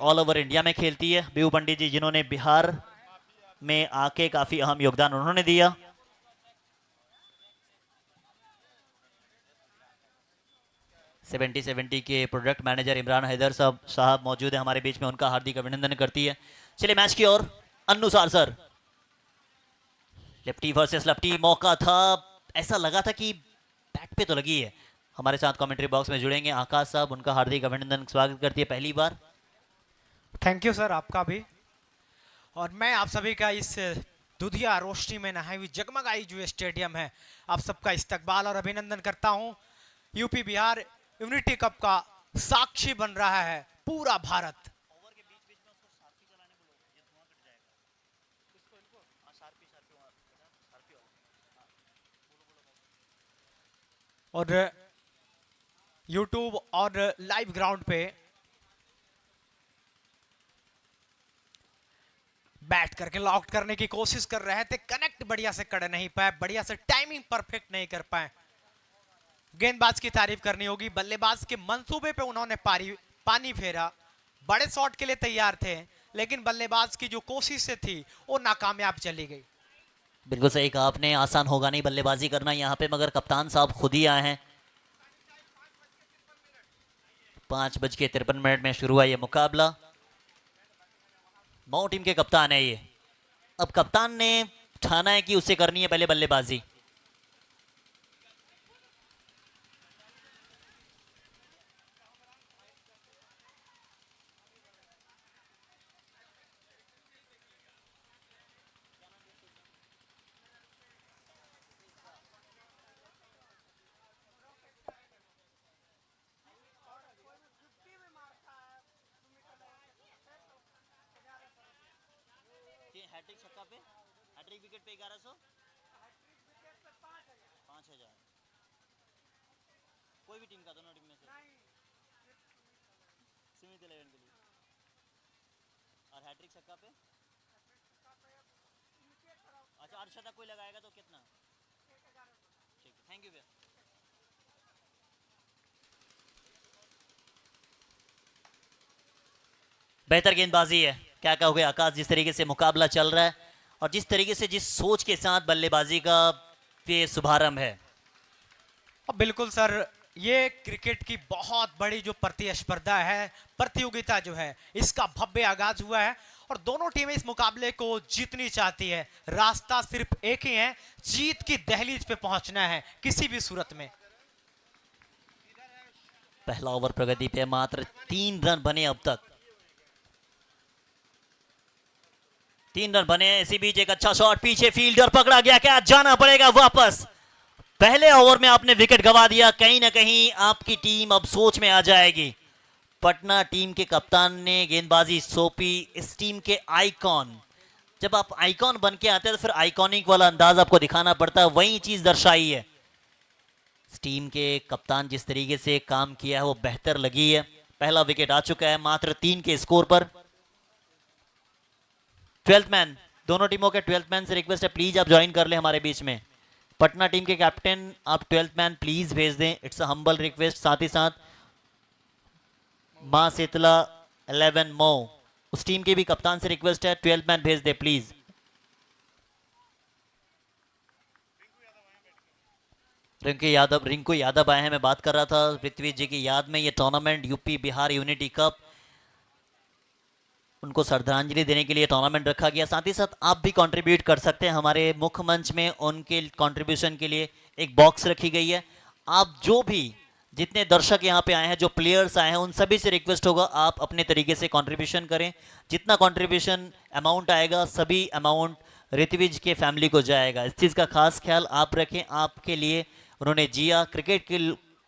All over India में खेलती है। बीहू पंडित जी जिन्होंने बिहार में आके काफी अहम योगदान उन्होंने दिया। सेवेंटी 70 के प्रोडक्ट मैनेजर इमरान हैदर साहब मौजूद है हमारे बीच में, उनका हार्दिक अभिनंदन करती है। चलिए मैच की ओर। Annu sir, lefty versus lefty मौका था, ऐसा लगा था कि बैट पे तो लगी है। हमारे साथ कमेंट्री बॉक्स में जुड़ेंगे आकाश साहब, उनका हार्दिक अभिनंदन, स्वागत करती है पहली बार। थैंक यू सर, आपका भी। और मैं आप सभी का इस दुधिया रोशनी में नहाई हुई जगमगाई जो स्टेडियम है, आप सबका इस्तकबाल और अभिनंदन करता हूं। यूपी बिहार यूनिटी कप का साक्षी बन रहा है पूरा भारत। और यूट्यूब और लाइव ग्राउंड पे बैट करके लॉक करने की कोशिश कर रहे थे, कनेक्ट बढ़िया से कर नहीं पाए, बढ़िया से टाइमिंग परफेक्ट नहीं कर पाए। गेंदबाज की तारीफ करनी होगी, बल्लेबाज के मंसूबे पे उन्होंने पानी फेरा, बड़े शॉट के लिए तैयार थे, लेकिन बल्लेबाज की जो कोशिशें थी वो नाकामयाब चली गई। बिल्कुल सही कहा आपने, आसान होगा नहीं बल्लेबाजी करना यहाँ पे, मगर कप्तान साहब खुद ही आए हैं। 5:53 में शुरू हुआ ये मुकाबला। मऊ टीम के कप्तान है ये। अब कप्तान ने ठाना है कि उसे करनी है पहले बल्लेबाजी। हैट्रिक छक्का पे, हैट्रिक विकेट पे 1100, 5000, कोई भी टीम का, दोनों टीम में से सीमित 11 के लिए। और हैट्रिक छक्का पे, अच्छा अर्धशतक कोई लगाएगा तो कितना? ठीक है, थैंक यू भैया। बेहतर गेंदबाजी है, क्या कहोगे आकाश, जिस तरीके से मुकाबला चल रहा है और जिस तरीके से, जिस सोच के साथ बल्लेबाजी का ये शुभारंभ है। बिल्कुल सर, ये क्रिकेट की बहुत बड़ी जो प्रतिस्पर्धा है, प्रतियोगिता जो है, इसका भव्य आगाज हुआ है और दोनों टीमें इस मुकाबले को जीतनी चाहती है। रास्ता सिर्फ एक ही है, जीत की दहलीज पे पहुंचना है किसी भी सूरत में। पहला ओवर प्रगति पे, मात्र 3 रन बने अब तक, 3 रन बने। इसी बीच एक अच्छा शॉट, पीछे फील्डर पकड़ा गया, क्या जाना पड़ेगा वापस। पहले ओवर में आपने विकेट गवा दिया, कहीं ना कहीं आपकी टीम अब सोच में आ जाएगी। पटना टीम के कप्तान ने गेंदबाजी सौंपी इस टीम के आइकॉन। जब आप आइकॉन बन के आते हैं तो फिर आइकॉनिक वाला अंदाज आपको दिखाना पड़ता है, वही चीज दर्शाई है। इस टीम के कप्तान जिस तरीके से काम किया है वो बेहतर लगी है। पहला विकेट आ चुका है मात्र 3 के स्कोर पर। 12th मैन, दोनों टीमों के 12th मैन से रिक्वेस्ट है प्लीज आप ज्वाइन कर ले हमारे बीच में। पटना टीम के कैप्टन आप 12th मैन प्लीज भेज दें, इट्स अ हम्बल रिक्वेस्ट। साथ ही साथ मां शीतला 11 मऊ, उस टीम के भी कप्तान से रिक्वेस्ट है 12th मैन भेज दे प्लीज। रिंकू यादव आए हैं, मैं बात कर रहा था पृथ्वी जी की याद में। ये tournament UP Bihar unity cup, उनको श्रद्धांजलि देने के लिए टूर्नामेंट रखा गया। साथ ही साथ आप भी कंट्रीब्यूट कर सकते हैं हमारे मुख्य मंच में, उनके कंट्रीब्यूशन के लिए एक बॉक्स रखी गई है। आप जो भी जितने दर्शक यहाँ पे आए हैं, जो प्लेयर्स आए हैं, उन सभी से रिक्वेस्ट होगा आप अपने तरीके से कंट्रीब्यूशन करें। जितना कंट्रीब्यूशन अमाउंट आएगा सभी अमाउंट ऋत्विज के फैमिली को जाएगा, इस चीज़ का खास ख्याल आप रखें। आपके लिए उन्होंने जिया, क्रिकेट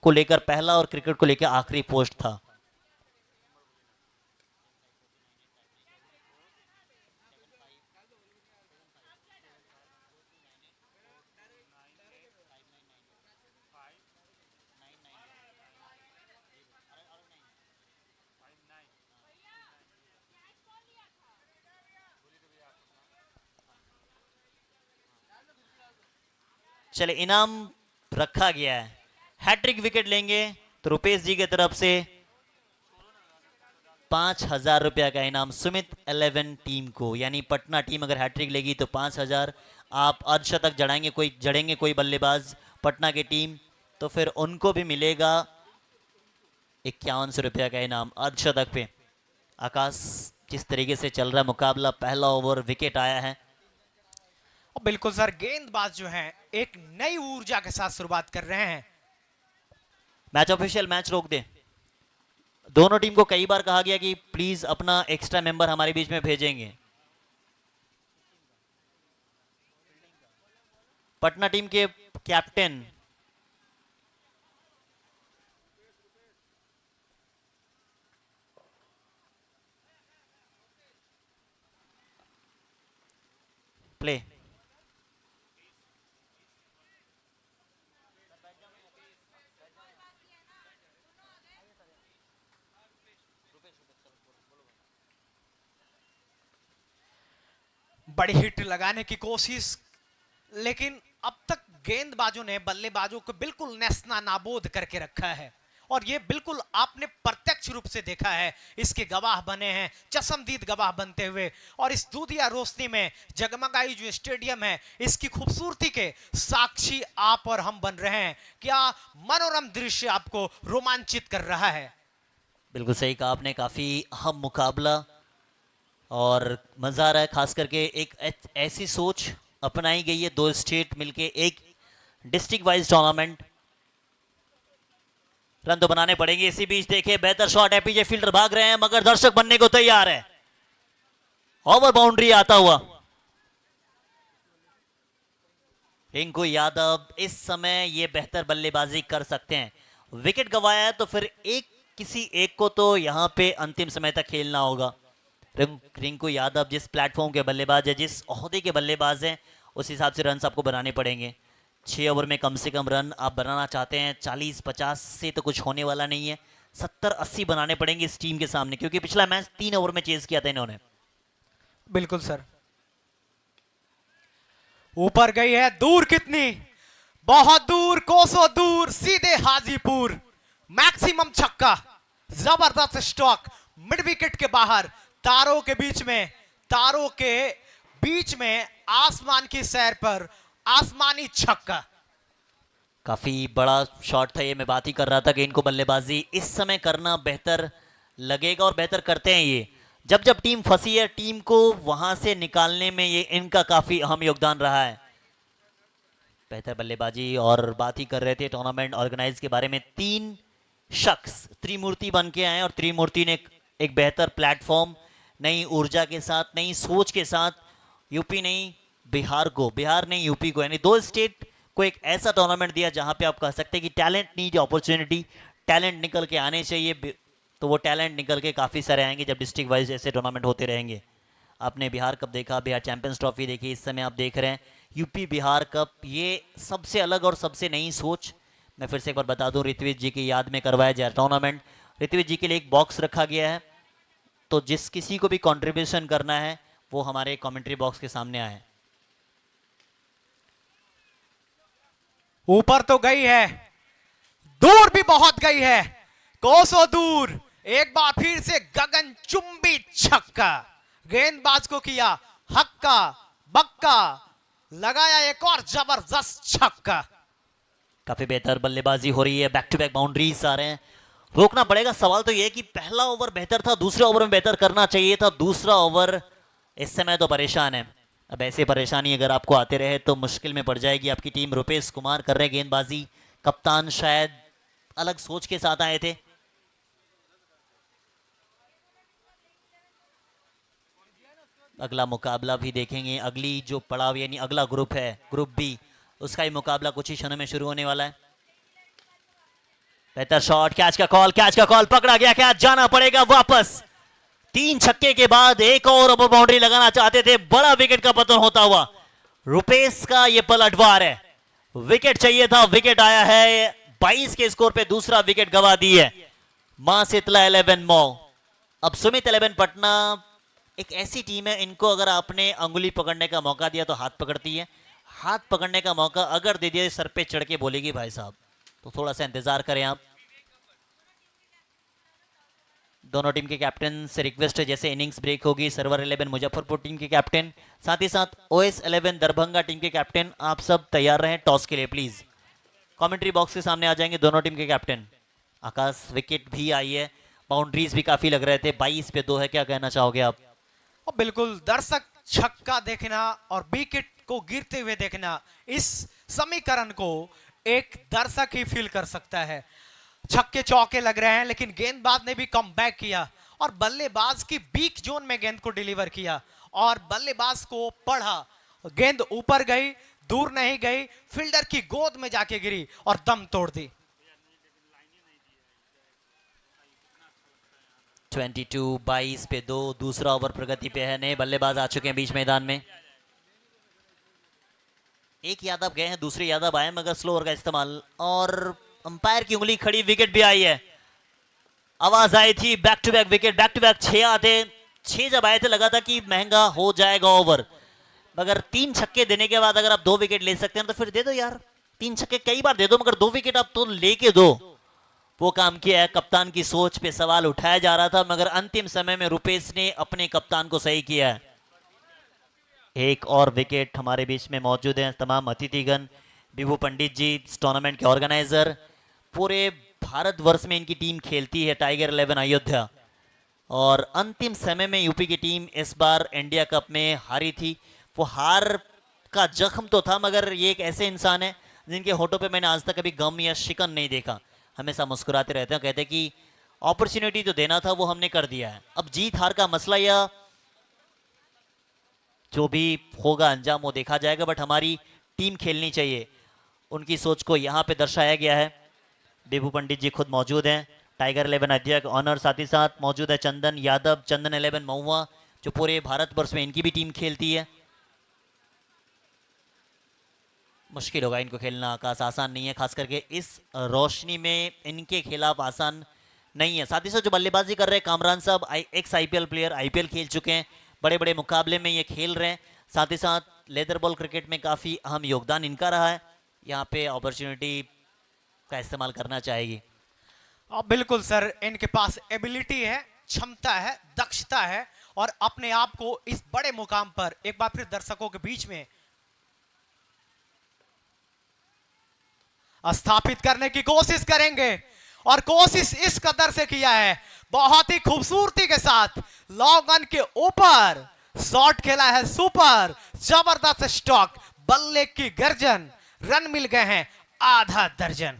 को लेकर पहला और क्रिकेट को लेकर आखिरी पोस्ट था। चले, इनाम रखा गया है, हैट्रिक विकेट लेंगे तो रुपेश जी की तरफ से 5,000 रुपया का इनाम सुमित 11 टीम को, यानी पटना टीम अगर हैट्रिक लेगी तो 5,000, आप अर्धशतक जड़ेंगे कोई बल्लेबाज पटना की टीम, तो फिर उनको भी मिलेगा 5100 रुपया का इनाम अर्धशतक पे। आकाश, जिस तरीके से चल रहा है मुकाबला, पहला ओवर विकेट आया है। और बिल्कुल सर, गेंदबाज जो हैं एक नई ऊर्जा के साथ शुरुआत कर रहे हैं। मैच ऑफिशियल मैच रोक दे। दोनों टीम को कई बार कहा गया कि प्लीज अपना एक्स्ट्रा मेंबर हमारे बीच में भेजेंगे। पटना टीम के कैप्टन प्ले। बड़ी हिट लगाने की कोशिश, लेकिन अब तक गेंदबाजों ने बल्लेबाजों को बिल्कुल नेस्ता नाबूद करके रखा है, और ये बिल्कुल आपने प्रत्यक्ष रूप से देखा है, इसके गवाह बने हैं, चश्मदीद गवाह बनते हुए। और इस दूधिया रोशनी में जगमगाई जो स्टेडियम है, इसकी खूबसूरती के साक्षी आप और हम बन रहे हैं। क्या मनोरम दृश्य आपको रोमांचित कर रहा है। बिल्कुल सही कहा आपने, काफी अहम मुकाबला और मजा आ रहा है। खास करके एक ऐसी सोच अपनाई गई है, 2 स्टेट मिलके एक डिस्ट्रिक्ट वाइज टूर्नामेंट। रन तो बनाने पड़ेंगे। इसी बीच देखे बेहतर शॉट है, पीछे फील्डर भाग रहे हैं मगर दर्शक बनने को तैयार है। ओवर बाउंड्री आता हुआ रिंकू यादव इस समय ये बेहतर बल्लेबाजी कर सकते हैं। विकेट गंवाया है तो फिर किसी एक को तो यहां पे अंतिम समय तक खेलना होगा। रिंकू यादव जिस प्लेटफॉर्म के बल्लेबाज है, जिस ओहदे के बल्लेबाज हैं, उस हिसाब से रन आपको बनाने पड़ेंगे। 6 ओवर में कम से कम रन आप बनाना चाहते हैं, 40-50 से तो कुछ होने वाला नहीं है, 70-80 बनाने पड़ेंगे इस टीम के सामने, क्योंकि पिछला मैच 3 ओवर में चेज किया था इन्होंने। बिल्कुल सर। ऊपर गई है, दूर कितनी, बहुत दूर, कोसों दूर, सीधे हाजीपुर। मैक्सिमम छक्का, जबरदस्त स्ट्रोक, मिड विकेट के बाहर, तारों के बीच में आसमान की सैर पर आसमानी छक्का। काफी बड़ा शॉट था ये, मैं बात ही कर रहा था कि इनको बल्लेबाजी इस समय करना बेहतर लगेगा और बेहतर करते हैं ये। जब जब टीम फंसी है, टीम को वहां से निकालने में ये इनका काफी अहम योगदान रहा है। बेहतर बल्लेबाजी, और बात ही कर रहे थे टूर्नामेंट ऑर्गेनाइज के बारे में। 3 शख्स त्रिमूर्ति बन के आए और त्रिमूर्ति ने एक बेहतर प्लेटफॉर्म, नई ऊर्जा के साथ, नई सोच के साथ यूपी नहीं बिहार नहीं यूपी को, यानी 2 स्टेट को एक ऐसा टूर्नामेंट दिया जहां पे आप कह सकते हैं कि टैलेंट नीड अपॉर्चुनिटी, टैलेंट निकल के आने चाहिए, तो वो टैलेंट निकल के काफी सारे आएंगे जब डिस्ट्रिक्ट वाइज ऐसे टूर्नामेंट होते रहेंगे। आपने बिहार कप देखा, बिहार चैंपियंस ट्रॉफी देखी, इस समय आप देख रहे हैं यूपी बिहार कप। ये सबसे अलग और सबसे नई सोच। मैं फिर से एक बार बता दूं, ऋत्विज जी की याद में करवाया जाए टूर्नामेंट। ऋत्विज जी के लिए एक बॉक्स रखा गया है, तो जिस किसी को भी कंट्रीब्यूशन करना है वो हमारे कमेंट्री बॉक्स के सामने आए। ऊपर तो गई है, दूर भी बहुत गई है, कोसों दूर। एक बार फिर से गगनचुंबी छक्का, गेंदबाज को किया हक्का बक्का, लगाया एक और जबरदस्त छक्का। काफी बेहतर बल्लेबाजी हो रही है, बैक टू बैक बाउंड्रीज आ रहे हैं, रोकना पड़ेगा। सवाल तो यह है कि पहला ओवर बेहतर था, दूसरे ओवर में बेहतर करना चाहिए था। दूसरा ओवर इस समय तो परेशान है। अब ऐसे परेशानी अगर आपको आते रहे तो मुश्किल में पड़ जाएगी आपकी टीम। रुपेश कुमार कर रहे गेंदबाजी, कप्तान शायद अलग सोच के साथ आए थे। अगला मुकाबला भी देखेंगे, अगली जो पड़ाव यानी अगला ग्रुप है, ग्रुप बी, उसका ही मुकाबला कुछ ही क्षणों में शुरू होने वाला है। बेहतर शॉट, कैच का कॉल, पकड़ा गया कैच, जाना पड़ेगा वापस। 3 छक्के के बाद एक और ओवर बाउंड्री लगाना चाहते थे, बड़ा विकेट का पतन होता हुआ। रुपेश का ये पलटवार है, विकेट चाहिए था, विकेट आया है। 22 के स्कोर पे दूसरा विकेट गवा दी है मां शीतला 11 मो। अब सुमित 11 पटना एक ऐसी टीम है, इनको अगर आपने अंगुली पकड़ने का मौका दिया तो हाथ पकड़ती है, हाथ पकड़ने का मौका अगर दे दिया सर पे चढ़ के बोलेगी भाई साहब, तो थोड़ा सा इंतजार करें आप। दोनों टीम के कैप्टन से रिक्वेस्ट है, जैसे इनिंग्स ब्रेक होगी, सर्वर 11 मुजफ्फरपुर टीम के कैप्टन, साथ ही साथ OS 11 दरभंगा टीम के कैप्टन, आप सब तैयार रहें टॉस के लिए प्लीज। कमेंट्री बॉक्स के सामने आ जाएंगे दोनों टीम के कैप्टन। आकाश, विकेट भी आई है, बाउंड्रीज भी काफी लग रहे थे, 22 पे 2 है, क्या कहना चाहोगे आप? और बिल्कुल दर्शक छक्का देखना और विकेट को गिरते हुए देखना, इस समीकरण को एक दर्शक ही फील कर सकता है। छक्के चौके लग रहे हैं, लेकिन गेंदबाज ने भी कम बैक किया और बल्लेबाज की बीक जोन में गेंद को डिलीवर किया और बल्लेबाज को पढ़ा, गेंद ऊपर गई, दूर नहीं गई, फील्डर की गोद में जाके गिरी और दम तोड़ दी। 22 पे 2, दूसरा ओवर प्रगति पे है। नए बल्लेबाज आ चुके हैं बीच मैदान में। एक यादव गए हैं, दूसरे यादव आए, मगर स्लो ओवर का इस्तेमाल और अंपायर की उंगली खड़ी, विकेट भी आई है। आवाज आई थी back to back wicket, back to back 6 आते, 6 जब आए थे लगा था कि महंगा हो जाएगा ओवर, मगर 3 छक्के देने के बाद अगर आप 2 विकेट ले सकते हैं तो फिर दे दो यार, 3 छक्के कई बार दे दो, मगर 2 विकेट आप तो लेके दो। वो काम किया है। कप्तान की सोच पे सवाल उठाया जा रहा था, मगर अंतिम समय में रुपेश ने अपने कप्तान को सही किया है। एक और विकेट हमारे बीच में मौजूद हैं तमाम अतिथिगण, विभू पंडित जी, इस टूर्नामेंट के ऑर्गेनाइजर। पूरे भारतवर्ष में इनकी टीम खेलती है, टाइगर 11 अयोध्या, और अंतिम समय में यूपी की टीम इस बार इंडिया कप में हारी थी। वो हार का जख्म तो था, मगर ये एक ऐसे इंसान है जिनके होठों पे मैंने आज तक कभी गम या शिकन नहीं देखा, हमेशा मुस्कुराते रहते हैं, कहते हैं कि अपॉर्चुनिटी तो देना था वो हमने कर दिया है। अब जीत हार का मसला या जो भी होगा अंजाम वो देखा जाएगा, बट हमारी टीम खेलनी चाहिए, उनकी सोच को यहाँ पे दर्शाया गया है। विभू पंडित जी खुद मौजूद हैं, टाइगर 11 अध्यक्ष ऑनर, साथ ही साथ मौजूद है चंदन यादव, चंदन 11 महुआ, जो पूरे भारतवर्ष में इनकी भी टीम खेलती है। मुश्किल होगा इनको खेलना, आकाश, आसान नहीं है, खास करके इस रोशनी में इनके खिलाफ आसान नहीं है। साथ ही साथ जो बल्लेबाजी कर रहे हैं कामरान साहब, एक्स IPL प्लेयर, IPL खेल चुके हैं, बड़े बड़े मुकाबले में ये खेल रहे हैं। साथ ही साथ लेदर बॉल क्रिकेट में काफ़ी अहम योगदान इनका रहा है, यहाँ पे अपॉर्चुनिटी का इस्तेमाल करना चाहेगी। बिल्कुल सर, इनके पास एबिलिटी है, क्षमता है, दक्षता है और अपने आप को इस बड़े मुकाम पर एक बार फिर दर्शकों के बीच में स्थापित करने की कोशिश करेंगे और कोशिश इस कदर से किया है, बहुत ही खूबसूरती के साथ लॉन्ग ऑन के ऊपर शॉट खेला है, सुपर जबरदस्त स्टॉक, बल्ले की गर्जन, रन मिल गए हैं आधा दर्जन।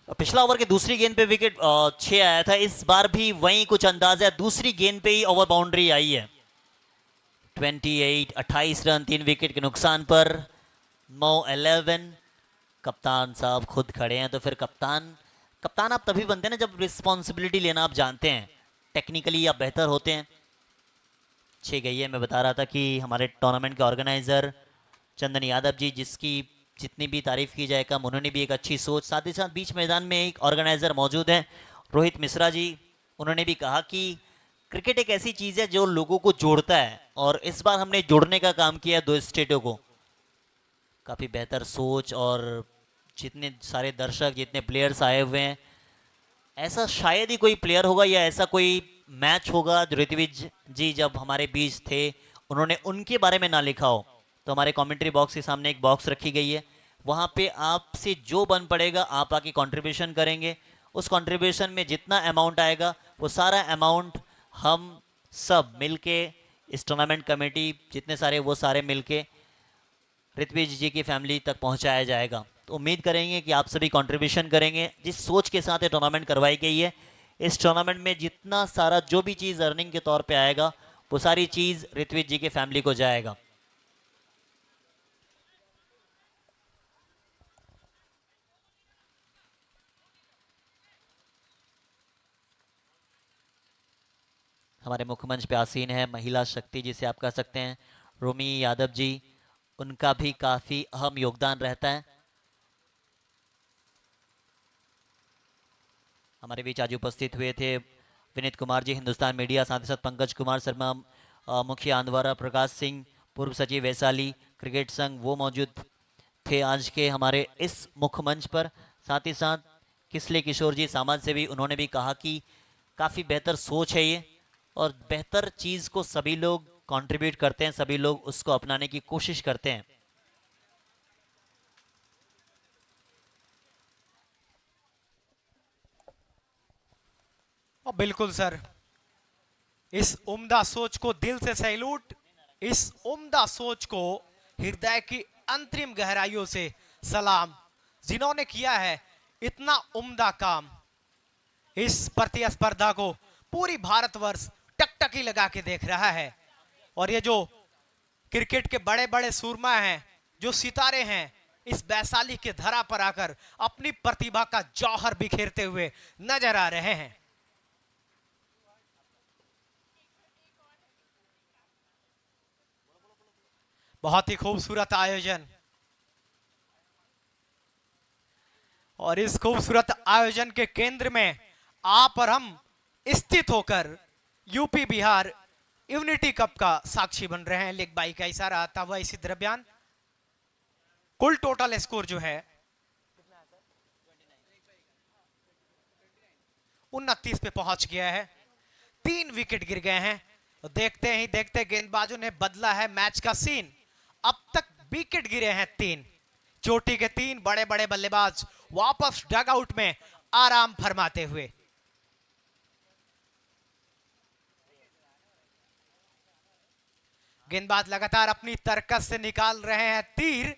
पिछला ओवर के दूसरी गेंद पे विकेट 6 आया था, इस बार भी वही कुछ अंदाज है, दूसरी गेंद पे ही ओवर बाउंड्री आई है। 28 रन 3 विकेट के नुकसान पर। मो 11, कप्तान साहब खुद खड़े हैं, तो फिर कप्तान आप तभी बनते हैं ना जब रिस्पॉन्सिबिलिटी लेना आप जानते हैं, टेक्निकली आप बेहतर होते हैं। 6 गई है, मैं बता रहा था कि हमारे टूर्नामेंट के ऑर्गेनाइजर चंदन यादव जी, जिसकी जितनी भी तारीफ की जाए कम, उन्होंने भी एक अच्छी सोच। साथ ही साथ बीच मैदान में एक ऑर्गेनाइजर मौजूद हैं रोहित मिश्रा जी, उन्होंने भी कहा कि क्रिकेट एक ऐसी चीज़ है जो लोगों को जोड़ता है, और इस बार हमने जोड़ने का काम किया 2 स्टेटों को। काफ़ी बेहतर सोच, और जितने सारे दर्शक, जितने प्लेयर्स आए हुए हैं, ऐसा शायद ही कोई प्लेयर होगा या ऐसा कोई मैच होगा जो ऋत्विज जी जब हमारे बीच थे उन्होंने उनके बारे में ना लिखा हो। तो हमारे कमेंट्री बॉक्स के सामने एक बॉक्स रखी गई है, वहाँ पे आपसे जो बन पड़ेगा आप आके कंट्रीब्यूशन करेंगे। उस कंट्रीब्यूशन में जितना अमाउंट आएगा वो सारा अमाउंट हम सब मिलके, इस टूर्नामेंट कमेटी जितने सारे, वो सारे मिलके ऋत्विज जी की फैमिली तक पहुंचाया जाएगा। तो उम्मीद करेंगे कि आप सभी कंट्रीब्यूशन करेंगे। जिस सोच के साथ ये टूर्नामेंट करवाई गई है, इस टूर्नामेंट में जितना सारा जो भी चीज़ अर्निंग के तौर पे आएगा वो सारी चीज़ ऋत्विज जी के फैमिली को जाएगा। हमारे मुख्य मंच पे आसीन है महिला शक्ति, जिसे आप कह सकते हैं रोमी यादव जी, उनका भी काफ़ी अहम योगदान रहता है। हमारे बीच आज उपस्थित हुए थे विनीत कुमार जी, हिंदुस्तान मीडिया, साथ ही साथ पंकज कुमार शर्मा, मुखिया आंदवारा, प्रकाश सिंह, पूर्व सचिव वैशाली क्रिकेट संघ, वो मौजूद थे आज के हमारे इस मुख्य मंच पर। साथ ही साथ किसले किशोर जी, समाज सेवी, उन्होंने भी कहा कि काफी बेहतर सोच है ये, और बेहतर चीज को सभी लोग कंट्रीब्यूट करते हैं, सभी लोग उसको अपनाने की कोशिश करते हैं। और बिल्कुल सर, इस उम्दा सोच को दिल से सैल्यूट, इस उम्दा सोच को हृदय की अंतरिम गहराइयों से सलाम, जिन्होंने किया है इतना उम्दा काम। इस प्रतिस्पर्धा को पूरी भारतवर्ष टकटकी लगा के देख रहा है, और ये जो क्रिकेट के बड़े बड़े सूरमा हैं, जो सितारे हैं, इस वैशाली के धरा पर आकर अपनी प्रतिभा का जौहर बिखेरते हुए नजर आ रहे हैं। बहुत ही खूबसूरत आयोजन, और इस खूबसूरत आयोजन के केंद्र में आप और हम स्थित होकर यूपी बिहार यूनिटी कप का साक्षी बन रहे हैं। लेग बाई का इशारा आता हुआ इसी दरमियान कुल टोटल स्कोर जो है 29 पे पहुंच गया है। 3 विकेट गिर गए हैं। तो देखते ही देखते गेंदबाजों ने बदला है मैच का सीन। अब तक विकेट गिरे हैं 3। चोटी के 3 बड़े बड़े बल्लेबाज वापस डगआउट में आराम फरमाते हुए। गेंदबाज लगातार अपनी तरकस से निकाल रहे हैं तीर,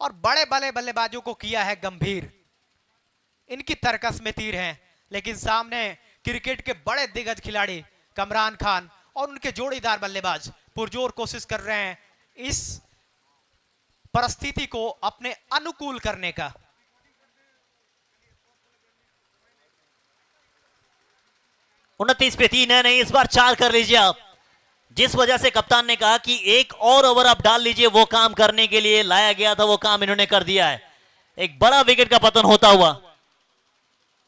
और बड़े बड़े बल्लेबाजों को किया है गंभीर। इनकी तरकस में तीर हैं, लेकिन सामने क्रिकेट के बड़े दिग्गज खिलाड़ी कमरान खान और उनके जोड़ीदार बल्लेबाज पुरजोर कोशिश कर रहे हैं इस परिस्थिति को अपने अनुकूल करने का। उनतीस पे 3 है, नहीं इस बार 4 कर लीजिए आप। जिस वजह से कप्तान ने कहा कि एक और ओवर आप डाल लीजिए, वो काम करने के लिए लाया गया था, वो काम इन्होंने कर दिया है। एक बड़ा विकेट का पतन होता हुआ।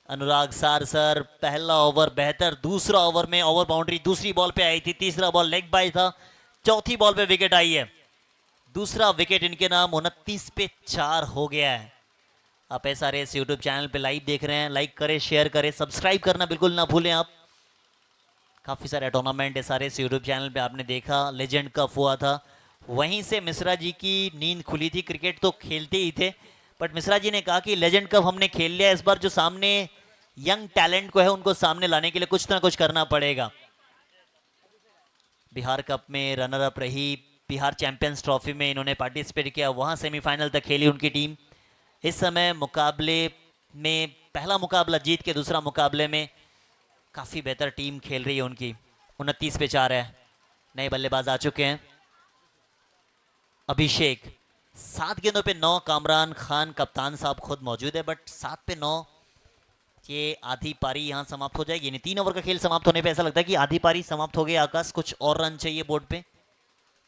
अनुराग सार सर, पहला ओवर बेहतर, दूसरा ओवर में ओवर बाउंड्री दूसरी बॉल पे आई थी, तीसरा बॉल लेग बाई था, चौथी बॉल पे विकेट आई है। दूसरा विकेट इनके नाम। 29 पे 4 हो गया है। आप SRS यूट्यूब चैनल पे लाइव देख रहे हैं, लाइक करें, शेयर करें, सब्सक्राइब करना बिल्कुल ना भूलें आप। काफी सारे टूर्नामेंट SRS यूट्यूब चैनल पे आपने देखा, लेजेंड कप हुआ था, वहीं से मिश्रा जी की नींद खुली थी। क्रिकेट तो खेलते ही थे, बट मिश्रा जी ने कहा कि लेजेंड कप हमने खेल लिया, इस बार जो सामने यंग टैलेंट को है उनको सामने लाने के लिए कुछ ना कुछ करना पड़ेगा। बिहार कप में रनर अप रही, बिहार चैंपियंस ट्रॉफी में इन्होंने पार्टिसिपेट किया, वहां सेमीफाइनल तक खेली उनकी टीम। इस समय मुकाबले में पहला मुकाबला जीत के दूसरा मुकाबले में काफी बेहतर टीम खेल रही है उनकी। 29 पे 4 है। नए बल्लेबाज आ चुके हैं। अभिषेक 7 गेंदों पे 9। कामरान खान कप्तान साहब खुद मौजूद है, बट 7 पे 9 ये आधी पारी यहां समाप्त हो जाएगी। नहीं, 3 ओवर का खेल समाप्त होने पे ऐसा लगता है कि आधी पारी समाप्त हो गई। आकाश, कुछ और रन चाहिए बोर्ड पे?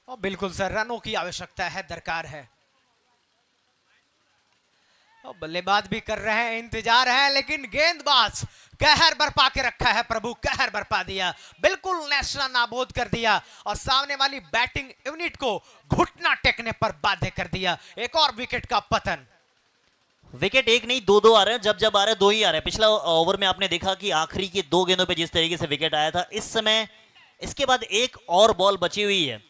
और बिल्कुल सर, रनों की आवश्यकता है, दरकार है। और बल्लेबाज भी कर रहे हैं, इंतजार है, लेकिन गेंदबाज कहर बरपा के रखा है। प्रभु कहर बरपा दिया, बिल्कुल नेशनल नाबूद कर दिया, और सामने वाली बैटिंग यूनिट को घुटना टेकने पर बाध्य कर दिया। एक और विकेट का पतन। विकेट एक नहीं, 2-2 आ रहे हैं। जब जब आ रहे हैं 2 ही आ रहे हैं। पिछला ओवर में आपने देखा कि आखिरी के 2 गेंदों पे जिस तरीके से विकेट आया था, इस समय इसके बाद एक और बॉल बची हुई है।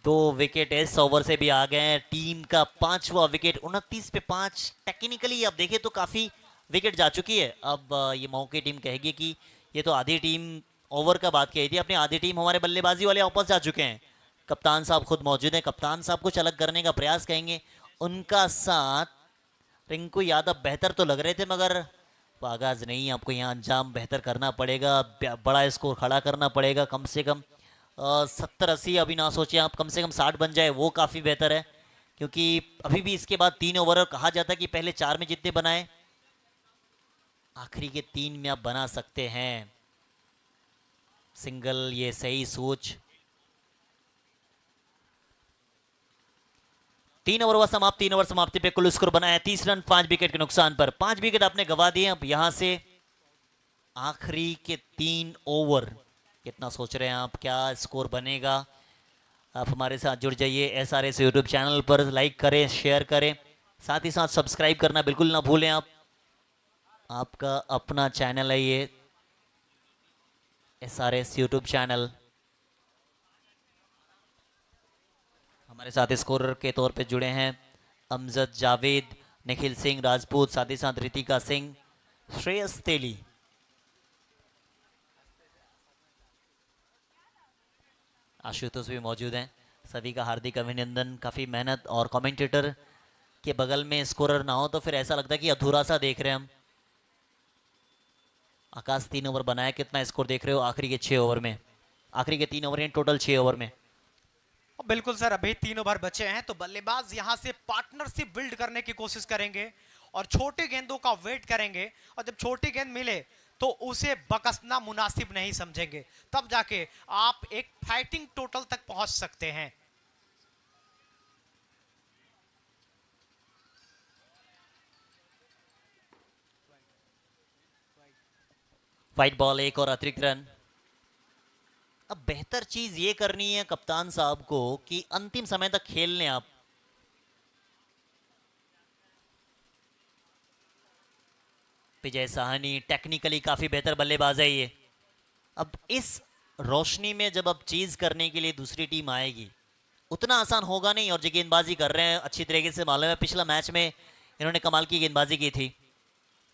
2 विकेट इस ओवर से भी आ गए हैं। टीम का 5वां विकेट। 29 पे 5। टेक्निकली आप देखें तो काफी विकेट जा चुकी है। अब ये मऊ की टीम कहेगी कि ये तो आधी टीम ओवर का बात कही थी, अपनी आधी टीम हमारे बल्लेबाजी वाले वापस जा चुके हैं। कप्तान साहब खुद मौजूद हैं। कप्तान साहब कुछ अलग करने का प्रयास करेंगे। उनका साथ रिंकू यादव बेहतर तो लग रहे थे, मगर आगाज नहीं, आपको यहाँ अंजाम बेहतर करना पड़ेगा, बड़ा स्कोर खड़ा करना पड़ेगा। कम से कम 70-80 अभी ना सोचे आप, कम से कम 60 बन जाए, वो काफ़ी बेहतर है। क्योंकि अभी भी इसके बाद 3 ओवर कहा जाता है कि पहले 4 में जितने बनाए, आखिरी के 3 में आप बना सकते हैं सिंगल। ये सही सोच। 3 ओवर हुआ समाप्त। 3 ओवर समाप्ति पे कुल स्कोर बनाया 30 रन 5 विकेट के नुकसान पर। 5 विकेट आपने गवा दिए। अब यहां से आखिरी के 3 ओवर कितना सोच रहे हैं आप, क्या स्कोर बनेगा? आप हमारे साथ जुड़ जाइए SRS यूट्यूब चैनल पर, लाइक करें, शेयर करें, साथ ही साथ सब्सक्राइब करना बिल्कुल ना भूलें। आप आपका अपना चैनल है ये, SRS यूट्यूब चैनल। हमारे साथ स्कोरर के तौर पे जुड़े हैं अमजद जावेद, निखिल सिंह राजपूत, साथ ही साथ रितिका सिंह, श्रेयस तेली। आशुतोष भी मौजूद हैं। सभी का हार्दिक अभिनंदन। काफी मेहनत, और कमेंटेटर के बगल में स्कोरर ना हो तो फिर ऐसा लगता है कि अधूरा सा देख रहे हैं हम। आकाश 3 ओवर बनाया, कितना स्कोर देख रहे हो आखिरी के 6 ओवर में? आखिरी के 3 ओवर हैं, टोटल 6 ओवर में। बिल्कुल सर, अभी 3 ओवर बचे हैं तो बल्लेबाज यहां से पार्टनरशिप बिल्ड करने की कोशिश करेंगे और छोटे गेंदों का वेट करेंगे, और जब छोटी गेंद मिले तो उसे बकसना मुनासिब नहीं समझेंगे, तब जाके आप एक फाइटिंग टोटल तक पहुंच सकते हैं। वाइट बॉल, एक और अतिरिक्त रन। अब बेहतर चीज ये करनी है कप्तान साहब को कि अंतिम समय तक खेल लें आप। विजय साहनी टेक्निकली काफी बेहतर बल्लेबाज है ये। अब इस रोशनी में जब अब चीज करने के लिए दूसरी टीम आएगी, उतना आसान होगा नहीं। और जो गेंदबाजी कर रहे हैं अच्छी तरीके से मालूम है, पिछला मैच में इन्होंने कमाल की गेंदबाजी की थी,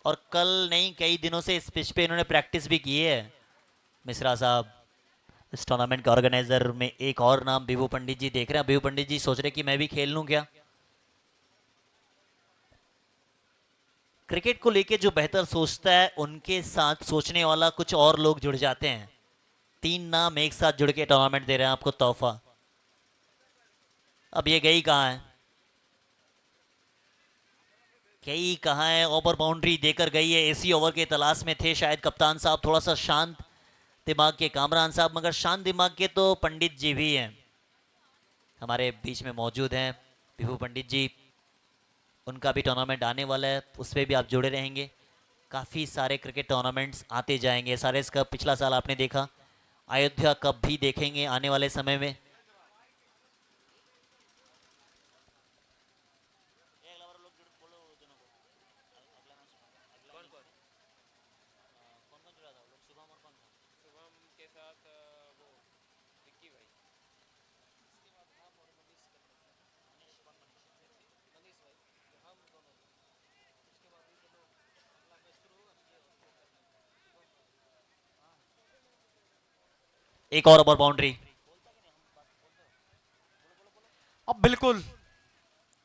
और कल नहीं कई दिनों से इस पिच पे इन्होंने प्रैक्टिस भी की है। मिश्रा साहब, इस टूर्नामेंट के ऑर्गेनाइजर में एक और नाम विभू पंडित जी देख रहे हैं। विभू पंडित जी सोच रहे कि मैं भी खेल लूं क्या? क्रिकेट को लेके जो बेहतर सोचता है उनके साथ सोचने वाला कुछ और लोग जुड़ जाते हैं। 3 नाम एक साथ जुड़ के टूर्नामेंट दे रहे हैं आपको तोहफा। अब ये गई कहां है? कई कहां है? ओवर बाउंड्री देकर गई है। इसी ओवर के तलाश में थे शायद कप्तान साहब, थोड़ा सा शांत दिमाग के कामरान साहब, मगर शांत दिमाग के तो पंडित जी भी हैं, हमारे बीच में मौजूद हैं विभू पंडित जी। उनका भी टूर्नामेंट आने वाला है, उसमें भी आप जुड़े रहेंगे। काफ़ी सारे क्रिकेट टूर्नामेंट्स आते जाएंगे। SRS कप पिछला साल आपने देखा, अयोध्या कप भी देखेंगे आने वाले समय में। एक और ओवर बाउंड्री। अब बिल्कुल,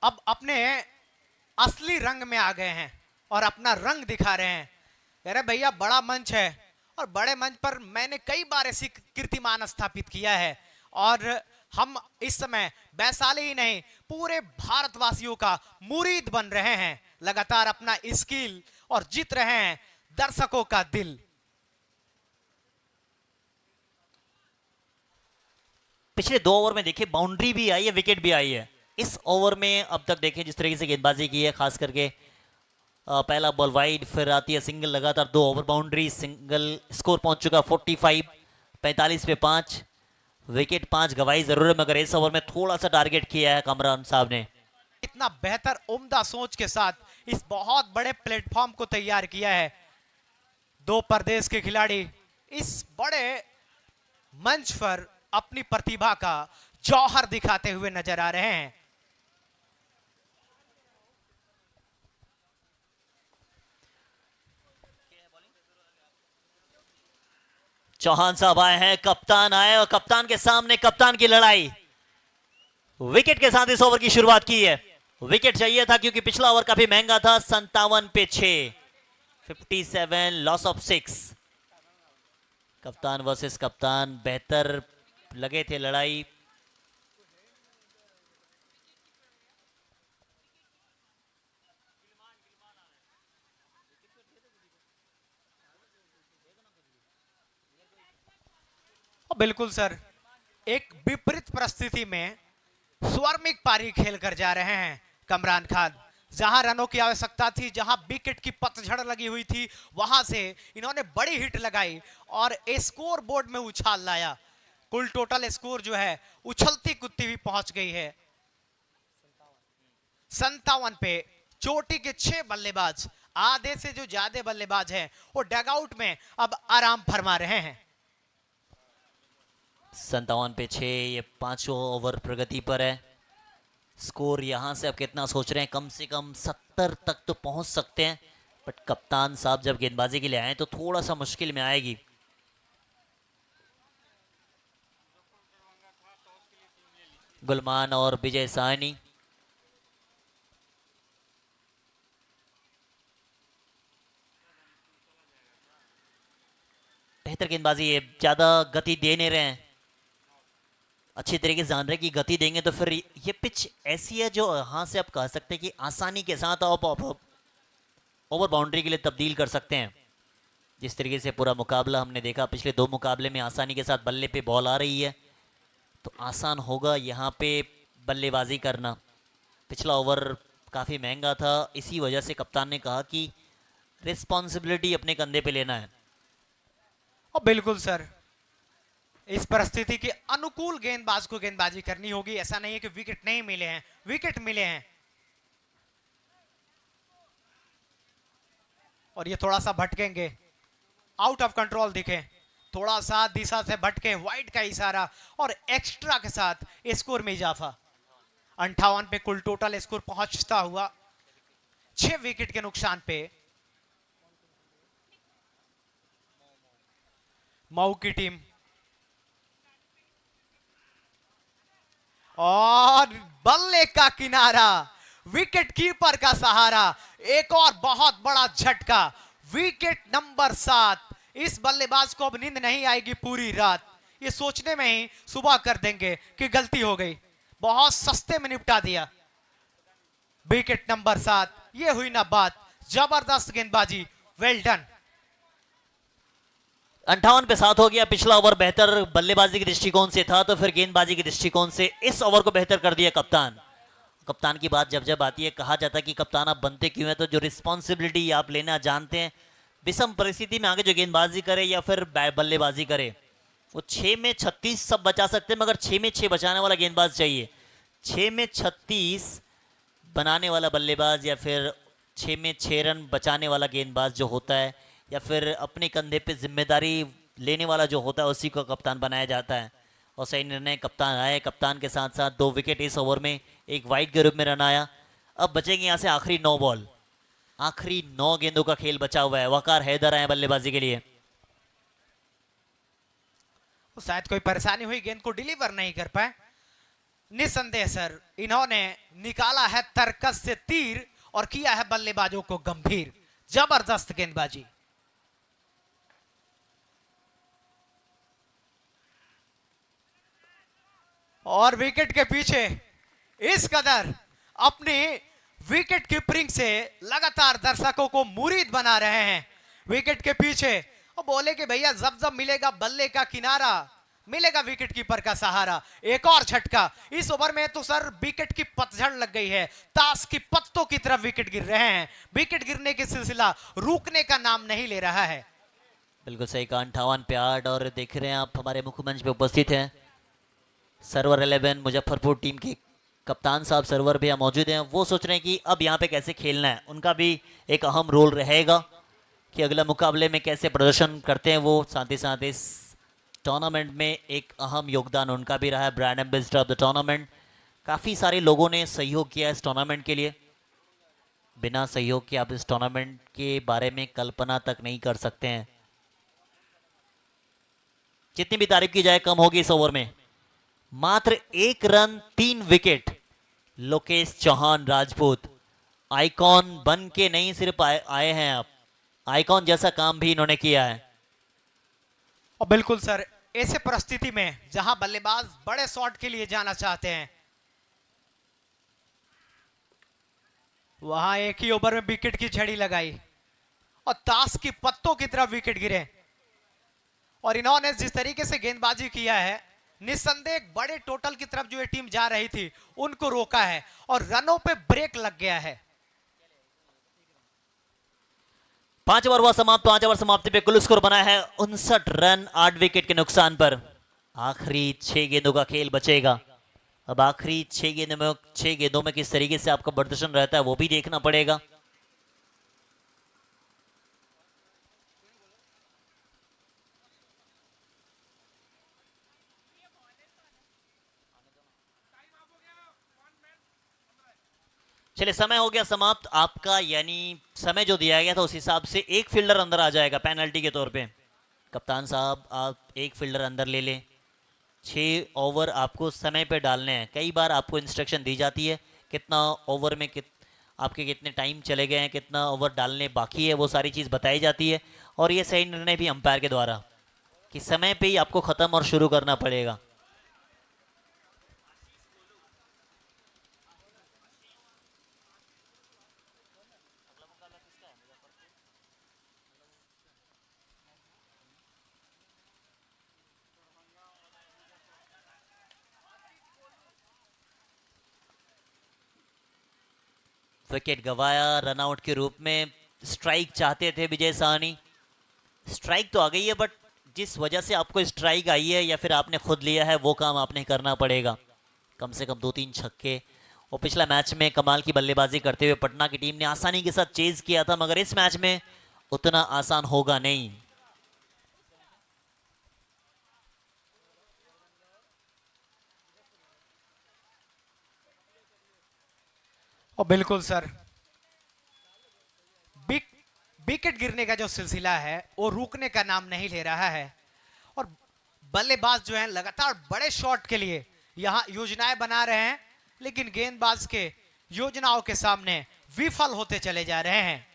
अब अपने असली रंग में आ गए हैं और अपना रंग दिखा रहे हैं। अरे भैया, बड़ा मंच है और बड़े मंच पर मैंने कई बार ऐसी कीर्तिमान स्थापित किया है, और हम इस समय वैशाली ही नहीं पूरे भारतवासियों का मुरीद बन रहे हैं। लगातार अपना स्किल और जीत रहे हैं दर्शकों का दिल। पिछले 2 ओवर में देखिए बाउंड्री भी आई है, विकेट भी आई है। इस ओवर में अब तक देखें जिस तरीके से गेंदबाजी की है, खास करके पहला बॉल वाइड, फिर आती है सिंगल, लगातार 2 ओवर बाउंड्री, सिंगल, स्कोर पहुंच चुका 45, 45 पे 5, विकेट 5 गवाई जरूर है, मगर इस ओवर में थोड़ा सा टारगेट किया है कामरान साहब ने। इतना बेहतर उम्दा सोच के साथ इस बहुत बड़े प्लेटफॉर्म को तैयार किया है। 2 प्रदेश के खिलाड़ी इस बड़े मंच पर अपनी प्रतिभा का जौहर दिखाते हुए नजर आ रहे हैं। चौहान साहब आए हैं, कप्तान आए, और कप्तान के सामने कप्तान की लड़ाई। विकेट के साथ इस ओवर की शुरुआत की है। विकेट चाहिए था क्योंकि पिछला ओवर काफी महंगा था, 57 पे 6, 57, लॉस ऑफ 6। कप्तान वर्सेस कप्तान, बेहतर लगे थे लड़ाई। बिल्कुल सर, एक विपरीत परिस्थिति में स्वर्मिक पारी खेल कर जा रहे हैं कमरान खान। जहां रनों की आवश्यकता थी, जहां विकेट की पतझड़ लगी हुई थी, वहां से इन्होंने बड़ी हिट लगाई और स्कोर बोर्ड में उछाल लाया। कुल टोटल स्कोर जो है उछलती कुत्ती भी पहुंच गई है 57 पे। चोटी के 6 बल्लेबाज, आधे से जो ज्यादा बल्लेबाज हैं, वो डगआउट में अब आराम फरमा रहे हैं। 57 पे 6, ये पांचों ओवर प्रगति पर है। स्कोर यहां से अब कितना सोच रहे हैं? कम से कम 70 तक तो पहुंच सकते हैं, बट कप्तान साहब जब गेंदबाजी के लिए आए तो थोड़ा सा मुश्किल में आएगी। गुलमान और विजय साहनी, बेहतर गेंदबाजी है, ज्यादा गति दे नहीं रहे हैं, अच्छी तरीके से जान रहे हैं कि गति देंगे तो फिर ये पिच ऐसी है जो यहां से आप कह सकते हैं कि आसानी के साथ आप ओवर बाउंड्री के लिए तब्दील कर सकते हैं। जिस तरीके से पूरा मुकाबला हमने देखा, पिछले 2 मुकाबले में आसानी के साथ बल्ले पे बॉल आ रही है, तो आसान होगा यहाँ पे बल्लेबाजी करना। पिछला ओवर काफ़ी महंगा था, इसी वजह से कप्तान ने कहा कि रिस्पॉन्सिबिलिटी अपने कंधे पे लेना है। और बिल्कुल सर, इस परिस्थिति के अनुकूल गेंदबाज को गेंदबाजी करनी होगी। ऐसा नहीं है कि विकेट नहीं मिले हैं, विकेट मिले हैं। और ये थोड़ा सा भटकेंगे, आउट ऑफ कंट्रोल दिखे, थोड़ा सा दिशा से भटके, वाइड का इशारा और एक्स्ट्रा के साथ स्कोर में इजाफा। 58 पे कुल टोटल स्कोर पहुंचता हुआ 6 विकेट के नुकसान पे। मऊ की टीम और बल्ले का किनारा, विकेट कीपर का सहारा, एक और बहुत बड़ा झटका। Wicket number 7। इस बल्लेबाज को अब नींद नहीं आएगी पूरी रात, ये सोचने में ही सुबह कर देंगे कि गलती हो गई। बहुत सस्ते में निपटा दिया। विकेट नंबर 7, ये हुई ना बात, जबरदस्त गेंदबाजी, वेल डन। 58 पे 7 हो गया। पिछला ओवर बेहतर बल्लेबाजी के दृष्टिकोण से था, तो फिर गेंदबाजी के दृष्टिकोण से इस ओवर को बेहतर कर दिया कप्तान। कप्तान की बात जब जब आती है, कहा जाता है कि कप्तान आप बनते क्यों हैं? तो जो रिस्पॉन्सिबिलिटी आप लेना जानते हैं, विषम परिस्थिति में आगे जो गेंदबाजी करे या फिर बल्लेबाजी करे, वो 6 में 36 सब बचा सकते हैं, मगर 6 में 6 बचाने वाला गेंदबाज चाहिए। 6 में 36 बनाने वाला बल्लेबाज या फिर 6 में 6 रन बचाने वाला गेंदबाज जो होता है, या फिर अपने कंधे पे जिम्मेदारी लेने वाला जो होता है, उसी को कप्तान बनाया जाता है। और सही निर्णय, कप्तान आए, कप्तान के साथ साथ 2 विकेट इस ओवर में, एक वाइड के रूप में रन आया। अब बचेंगे यहाँ से आखिरी 9 बॉल, आखिरी 9 गेंदों का खेल बचा हुआ है। वकार हैदर आए बल्लेबाजी के लिए। शायद कोई परेशानी हुई, गेंद को डिलीवर नहीं कर पाए। निसंदेह सर, इन्होंने निकाला है तरकस से तीर और किया है बल्लेबाजों को गंभीर। जबरदस्त गेंदबाजी। और विकेट के पीछे इस कदर अपनी विकेट कीपिंग से लगातार दर्शकों को मुरीद बना रहे हैं। विकेट के पीछे और बोले कि भैया जब जब मिलेगा बल्ले का किनारा, मिलेगा विकेट कीपर का सहारा। एक और झटका इस ओवर में, तो सर विकेट की पतझड़ लग गई है। ताश की पत्तों की तरफ विकेट गिर रहे हैं। विकेट गिरने की सिलसिला रुकने का नाम नहीं ले रहा है। बिल्कुल सही कहा। 58 पे 8। और देख रहे हैं आप, हमारे मुख्य मंच पे उपस्थित हैं सर्वर 11 मुजफ्फरपुर टीम के कप्तान साहब सर्वर भैया मौजूद हैं। वो सोच रहे हैं कि अब यहाँ पे कैसे खेलना है। उनका भी एक अहम रोल रहेगा कि अगले मुकाबले में कैसे प्रदर्शन करते हैं वो। साथ ही साथ इस टूर्नामेंट में एक अहम योगदान उनका भी रहा है, brand ambassador of the tournament. काफ़ी सारे लोगों ने सहयोग किया इस टूर्नामेंट के लिए। बिना सहयोग के आप इस टूर्नामेंट के बारे में कल्पना तक नहीं कर सकते हैं। जितनी भी तारीफ की जाए कम होगी इस ओवर में। मात्र 1 run 3 wicket. Lokesh Chauhan Rajput icon बन के नहीं सिर्फ आए हैं, आप आइकॉन जैसा काम भी इन्होंने किया है। और बिल्कुल सर, ऐसे परिस्थिति में जहां बल्लेबाज बड़े शॉट के लिए जाना चाहते हैं, वहां एक ही ओवर में विकेट की झड़ी लगाई और ताश की पत्तों की तरफ विकेट गिरे। और इन्होंने जिस तरीके से गेंदबाजी किया है, निस्संदेह बड़े टोटल की तरफ जो ये टीम जा रही थी उनको रोका है और रनों पे ब्रेक लग गया है। 5 ओवर हुआ समाप्त। 5 ओवर समाप्ति पे कुल स्कोर बना है 59 रन 8 विकेट के नुकसान पर। आखिरी 6 गेंदों का खेल बचेगा। अब आखिरी 6 गेंदों में किस तरीके से आपका प्रदर्शन रहता है वो भी देखना पड़ेगा। चलिए समय हो गया समाप्त आपका, यानी समय जो दिया गया था उस हिसाब से एक फील्डर अंदर आ जाएगा पेनल्टी के तौर पे। कप्तान साहब आप एक फील्डर अंदर ले लें। 6 ओवर आपको समय पे डालने हैं। कई बार आपको इंस्ट्रक्शन दी जाती है कितना ओवर में आपके कितने टाइम चले गए हैं, कितना ओवर डालने बाकी है, वो सारी चीज़ बताई जाती है। और ये सही निर्णय भी अंपायर के द्वारा कि समय पे ही आपको ख़त्म और शुरू करना पड़ेगा। विकेट गवाया रनआउट के रूप में। स्ट्राइक चाहते थे विजय साहनी, स्ट्राइक तो आ गई है, बट जिस वजह से आपको स्ट्राइक आई है या फिर आपने खुद लिया है वो काम आपने करना पड़ेगा। कम से कम 2-3 छक्के। और पिछला मैच में कमाल की बल्लेबाजी करते हुए पटना की टीम ने आसानी के साथ चेज किया था, मगर इस मैच में उतना आसान होगा नहीं। और बिल्कुल सर, विकेट गिरने का जो सिलसिला है वो रुकने का नाम नहीं ले रहा है। और बल्लेबाज जो हैं लगातार बड़े शॉट के लिए यहां योजनाएं बना रहे हैं, लेकिन गेंदबाज के योजनाओं के सामने विफल होते चले जा रहे हैं।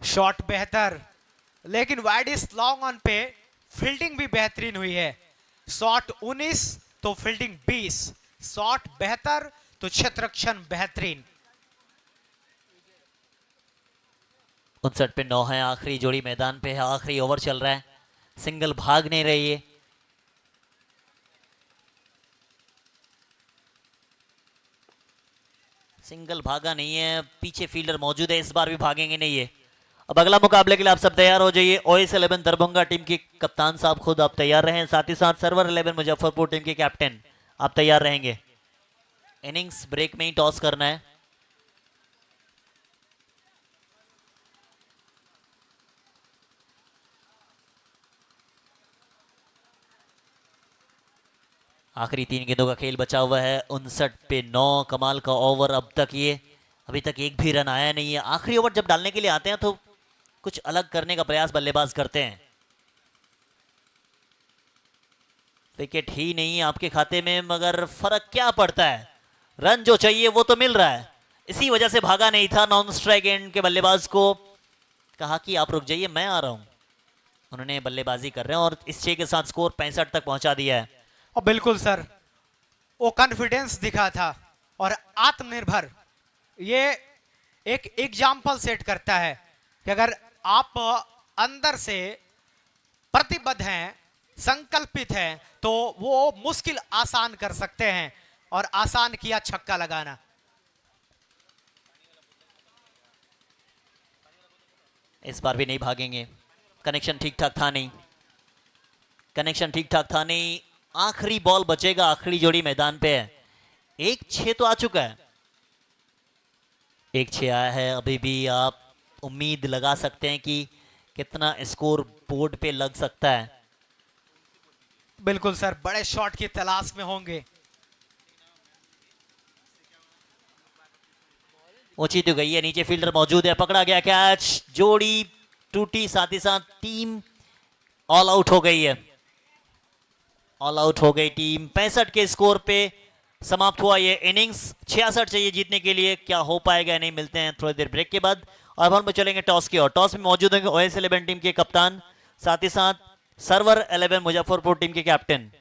शॉट बेहतर, लेकिन वाइड इज लॉन्ग ऑन पे फील्डिंग भी बेहतरीन हुई है। शॉट 19 तो फील्डिंग 20। शॉट बेहतर तो क्षेत्ररक्षण बेहतरीन। 59 पे 9 है, आखिरी जोड़ी मैदान पे है, आखिरी ओवर चल रहा है, सिंगल भाग नहीं रही है। सिंगल भागा नहीं है, पीछे फील्डर मौजूद है, इस बार भी भागेंगे नहीं है। अब अगला मुकाबले के लिए आप सब तैयार हो जाइए। ओएस 11 दरभंगा टीम के कप्तान साहब खुद आप तैयार रहें, साथ ही साथ सर्वर 11 मुजफ्फरपुर टीम के कैप्टन आप तैयार रहेंगे। इनिंग्स ब्रेक में ही टॉस करना है। आखिरी 3 गेंदों का खेल बचा हुआ है। 59 पे 9, कमाल का ओवर अब तक ये, अभी तक एक भी रन आया नहीं है। आखिरी ओवर जब डालने के लिए आते हैं तो कुछ अलग करने का प्रयास बल्लेबाज करते हैं। विकेट ही नहीं आपके खाते में, मगर फर्क क्या पड़ता है, रन जो चाहिए वो तो मिल रहा है। इसी वजह से भागा नहीं था। नॉन स्ट्राइक एंड के बल्लेबाज को कहा कि आप रुक जाइए, मैं आ रहा हूं। उन्होंने बल्लेबाजी कर रहे हैं और इस 6 के साथ स्कोर 65 तक पहुंचा दिया है। और बिल्कुल सर, वो कॉन्फिडेंस दिखा था और आत्मनिर्भर, ये एक एग्जाम्पल सेट करता है कि अगर आप अंदर से प्रतिबद्ध हैं, संकल्पित हैं, तो वो मुश्किल आसान कर सकते हैं। और आसान किया छक्का लगाना। इस बार भी नहीं भागेंगे, कनेक्शन ठीक ठाक था नहीं, कनेक्शन ठीक ठाक था नहीं। आखिरी बॉल बचेगा, आखिरी जोड़ी मैदान पे है। 1-6 तो आ चुका है, 1-6 आया है। अभी भी आप उम्मीद लगा सकते हैं कि कितना स्कोर बोर्ड पे लग सकता है। बिल्कुल सर, बड़े शॉट की तलाश में होंगे। ऊंची तो गई है, नीचे फील्डर मौजूद है, पकड़ा गया कैच, जोड़ी टूटी, साथ ही साथ टीम ऑल आउट हो गई है। ऑल आउट हो गई टीम। 65 के स्कोर पे समाप्त हुआ ये इनिंग्स। 66 चाहिए जीतने के लिए, क्या हो पाएगा नहीं, मिलते हैं थोड़ी देर ब्रेक के बाद। और हम चलेंगे टॉस की ओर। टॉस में मौजूद होंगे ओएस 11 टीम के कप्तान, साथ ही साथ सर्वर 11 मुजफ्फरपुर टीम के captain.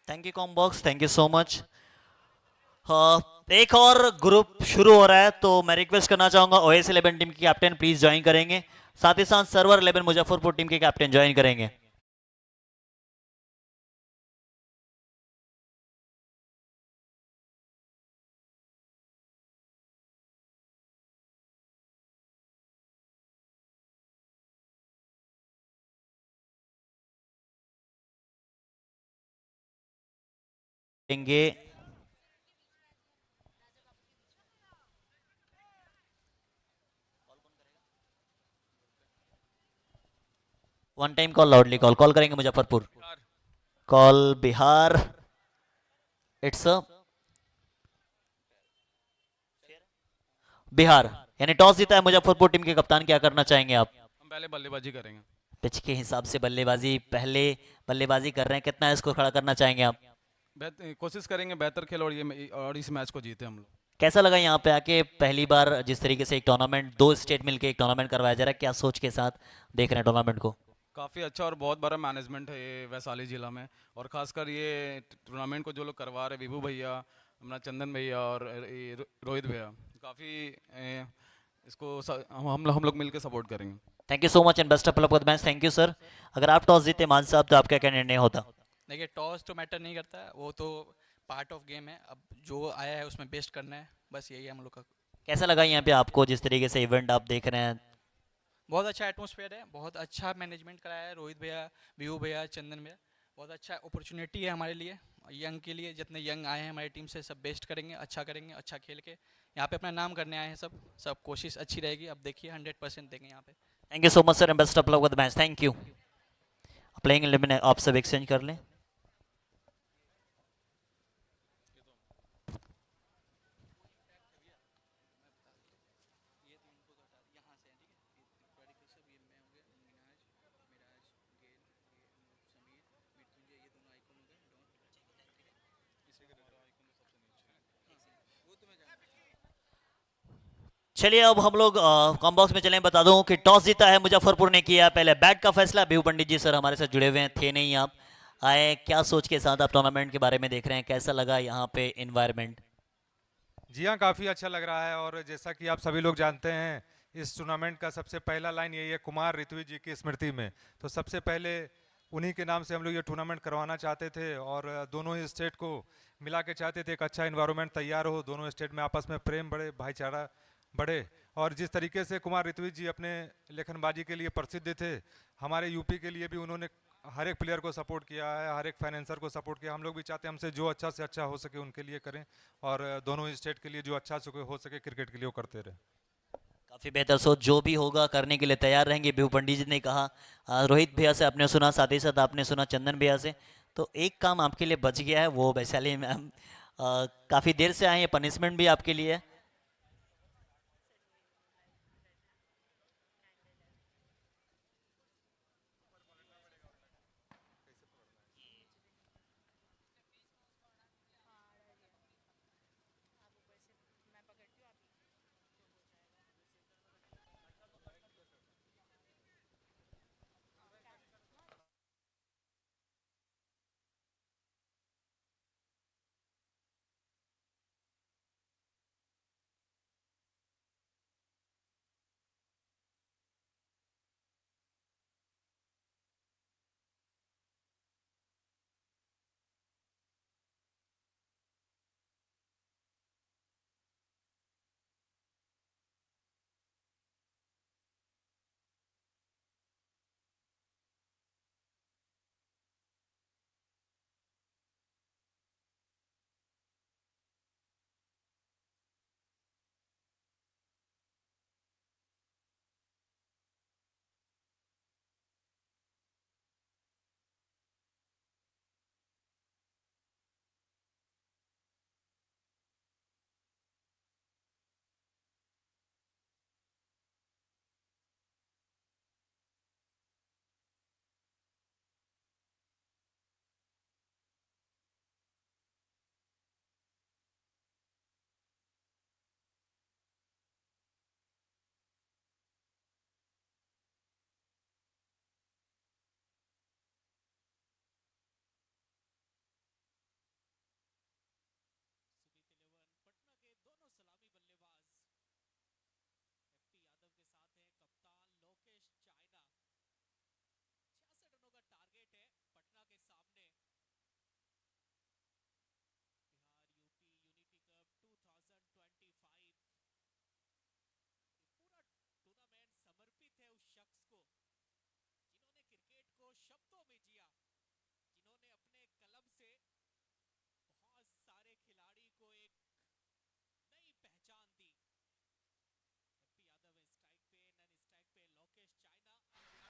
Thank you combox, thank you so much. एक और ग्रुप शुरू हो रहा है, तो मैं रिक्वेस्ट करना चाहूंगा ओएस 11 टीम के कैप्टन प्लीज ज्वाइन करेंगे, साथ ही साथ सर्वर 11 मुजफ्फरपुर टीम के कैप्टन ज्वाइन करेंगे। देंगे। One time call, loudly call call करेंगे मुजफ्फरपुर, कॉल बिहार। इट्स बिहार, यानी टॉस जीता है मुजफ्फरपुर टीम के कप्तान, क्या करना चाहेंगे आप? हम पहले बल्लेबाजी करेंगे। पिच के हिसाब से बल्लेबाजी, पहले बल्लेबाजी कर रहे हैं, कितना स्कोर खड़ा करना चाहेंगे आप? कोशिश करेंगे बेहतर खेल और इस मैच को जीते हम लोग। कैसा लगा यहाँ पे आके पहली बार जिस तरीके से एक टूर्नामेंट, दो स्टेट मिलके एक टूर्नामेंट करवाया जा रहा है, क्या सोच के साथ देख रहे हैं टूर्नामेंट को? काफ़ी अच्छा और बहुत बड़ा मैनेजमेंट है ये वैशाली ज़िला में, और ख़ासकर ये टूर्नामेंट को जो लोग करवा रहे, विभू भैया, अपना चंदन भैया और ये रोहित भैया, काफ़ी इसको हम लोग मिलकर सपोर्ट करेंगे। Thank you so much and best of luck for the match. Thank you sir. अगर आप टॉस जीते मान साहब, तो आपका क्या निर्णय होता? देखिए, टॉस तो मैटर नहीं करता है, वो तो पार्ट ऑफ गेम है। अब जो आया है उसमें बेस्ट करना है, बस यही है हम लोग का। कैसा लगा यहाँ पे आपको, जिस तरीके से इवेंट आप देख रहे हैं? बहुत अच्छा एटमोसफेयर है, बहुत अच्छा मैनेजमेंट कराया है रोहित भैया, विभू भैया, चंदन भैया। बहुत अच्छा अपॉर्चुनिटी है हमारे लिए, यंग के लिए। जितने यंग आए हैं हमारी टीम से, सब बेस्ट करेंगे, अच्छा खेल के यहाँ पे अपना नाम करने आए हैं। सब सब कोशिश अच्छी रहेगी। अब देखिए 100% देंगे यहाँ पे। Thank you so much sir and best of luck for the match. Thank you. Playing 11 आप सब एक्सचेंज कर लें। चलिए अब हम लोग कॉम्बॉक्स में चलें। बता दूं कि टॉस जीता है मुजफ्फरपुर ने किया पहले बैट का फैसला। बिहू पंडित जी सर हमारे साथ जुड़े हुए हैं, थे नहीं आप आए, क्या सोच के साथ आप टूर्नामेंट के बारे में देख रहे हैं, कैसा लगा यहाँ पे इन्वायरमेंट? जी हाँ, काफ़ी अच्छा लग रहा है। और जैसा कि आप सभी लोग जानते हैं, इस टूर्नामेंट का सबसे पहला लाइन यही है, कुमार ऋत्विज जी की स्मृति में। तो सबसे पहले उन्हीं के नाम से हम लोग ये टूर्नामेंट करवाना चाहते थे, और दोनों ही स्टेट को मिला के चाहते थे एक अच्छा इन्वायरमेंट तैयार हो, दोनों स्टेट में आपस में प्रेम बढ़े, भाईचारा बढ़े। और जिस तरीके से कुमार ऋत्विज जी अपने लेखनबाजी के लिए प्रसिद्ध थे, हमारे यूपी के लिए भी उन्होंने हर एक प्लेयर को सपोर्ट किया है, हर एक फाइनेंसर को सपोर्ट किया। हम लोग भी चाहते हैं हमसे जो अच्छा से अच्छा हो सके उनके लिए करें, और दोनों ही स्टेट के लिए जो अच्छा हो सके क्रिकेट के लिए वो करते रहे। काफी बेहतर सोच, जो भी होगा करने के लिए तैयार रहेंगे। बिहू पंडित जी ने कहा, रोहित भैया से आपने सुना, साथ ही साथ आपने सुना चंदन भैया से, तो एक काम आपके लिए बच गया है, वो वैशाली मैम काफी देर से आए हैं, पनिशमेंट भी आपके लिए है।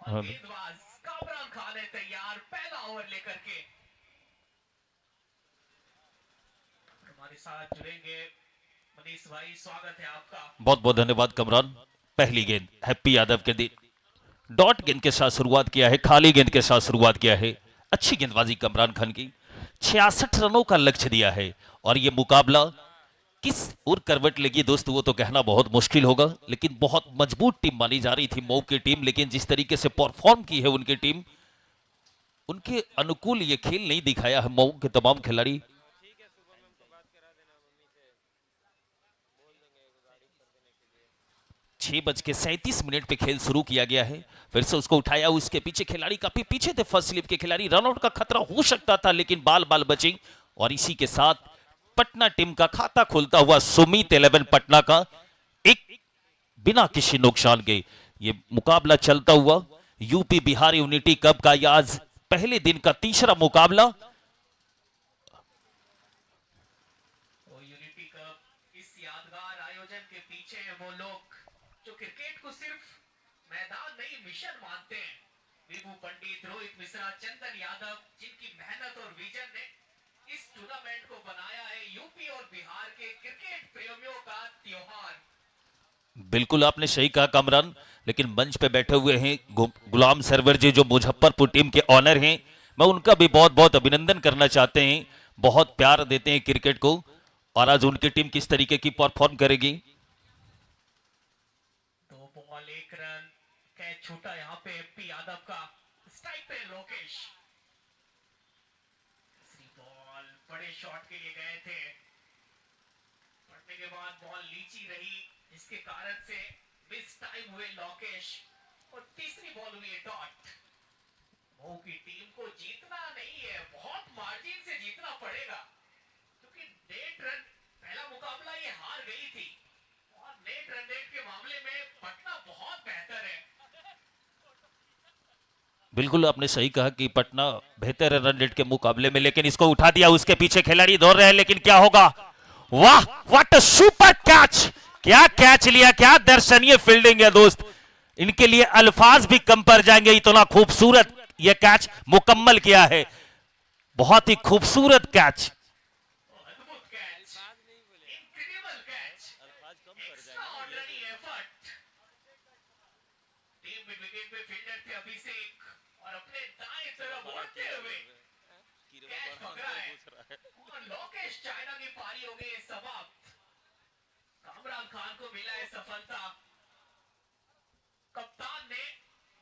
हाँ। गेंदबाज कामरान खान है तैयार पहला ओवर लेकर के। हमारे साथ जुड़ेंगे मनीष भाई, स्वागत है आपका। बहुत बहुत धन्यवाद कमरान। पहली गेंद हैप्पी यादव के दिन डॉट गेंद के साथ शुरुआत किया है, खाली गेंद के साथ शुरुआत किया है। अच्छी गेंदबाजी कमरान खान की, 66 रनों का लक्ष्य दिया है। और ये मुकाबला किस ओर करवट लेगी दोस्त वो तो कहना बहुत मुश्किल होगा, लेकिन बहुत मजबूत टीम मानी जा रही थी मऊ की टीम, लेकिन जिस तरीके से परफॉर्म की है उनकी टीम, उनके अनुकूल ये खेल नहीं दिखाया है मऊ के तमाम खिलाड़ी। 6:37 पे खेल शुरू किया गया है। फिर से उसको उठाया, उसके पीछे खिलाड़ी काफी पीछे थे, फर्स्ट स्लिप के खिलाड़ी, रनआउट का खतरा हो सकता था लेकिन बाल बाल बची। और इसी के साथ पटना टीम का खाता खुलता हुआ सुमित 11 पटना का एक बिना किसी नुकसान के ये मुकाबला चलता हुआ यूपी बिहार यूनिटी कप का ये आज पहले दिन का तीसरा मुकाबला। यूनिटी कप इस यादगार आयोजन के पीछे वो लोग जो क्रिकेट को सिर्फ मैदान नहीं मिशन मानते हैं। विभू पंडित, रोहित मिश्रा, चंदन यादव, जिनकी मेहनत और विजन ने इस टूर्नामेंट को बनाया है यूपी और बिहार के क्रिकेट प्रेमियों का त्योहार। बिल्कुल आपने सही कहा कमरान, लेकिन मंच पे बैठे हुए हैं गुलाम सरवर जी जो मुजफ्फरपुर टीम के ऑनर हैं, मैं उनका भी बहुत बहुत अभिनंदन करना चाहते हैं। बहुत प्यार देते हैं क्रिकेट को और आज उनकी टीम किस तरीके की परफॉर्म करेगी। 2 बॉल 1 रन, कैच छूटा यहाँ पे हैप्पी यादव का, स्ट्राइक पे लोकेश। तीसरी बॉल बड़े शॉट के लिए गए थे, पड़ने के बाद बॉल नीची रही जिसके कारण से मिस टाइम हुए लोकेश। और तीसरी बॉल हुई है डॉट। मऊ की टीम को जीतना नहीं है, बहुत मार्जिन से जीतना पड़ेगा क्योंकि नेट रन पहला मुकाबला ये हार गई थी और नेट रन रेट के मामले में पटना बहुत बेहतर है। बिल्कुल आपने सही कहा कि पटना बेहतर है रन रेट के मुकाबले में, लेकिन इसको उठा दिया, उसके पीछे खिलाड़ी दौड़ रहे हैं, लेकिन क्या होगा। वाह, व्हाट अ सुपर कैच, क्या कैच लिया, क्या दर्शनीय फील्डिंग है दोस्त। इनके लिए अल्फाज भी कम पड़ जाएंगे, इतना खूबसूरत यह कैच मुकम्मल किया है। बहुत ही खूबसूरत कैच। अद्भुत catch, incredible catch, extraordinary effort. Team में विकेट पे फील्डर थे अभिषेक और अपने दाएं तरफ उड़ते हुए कैच पकड़ा है और लोकेश चाइना की पारी हो गई है समाप्त। कामरान खान को मिला है सफलता। कप्तान ने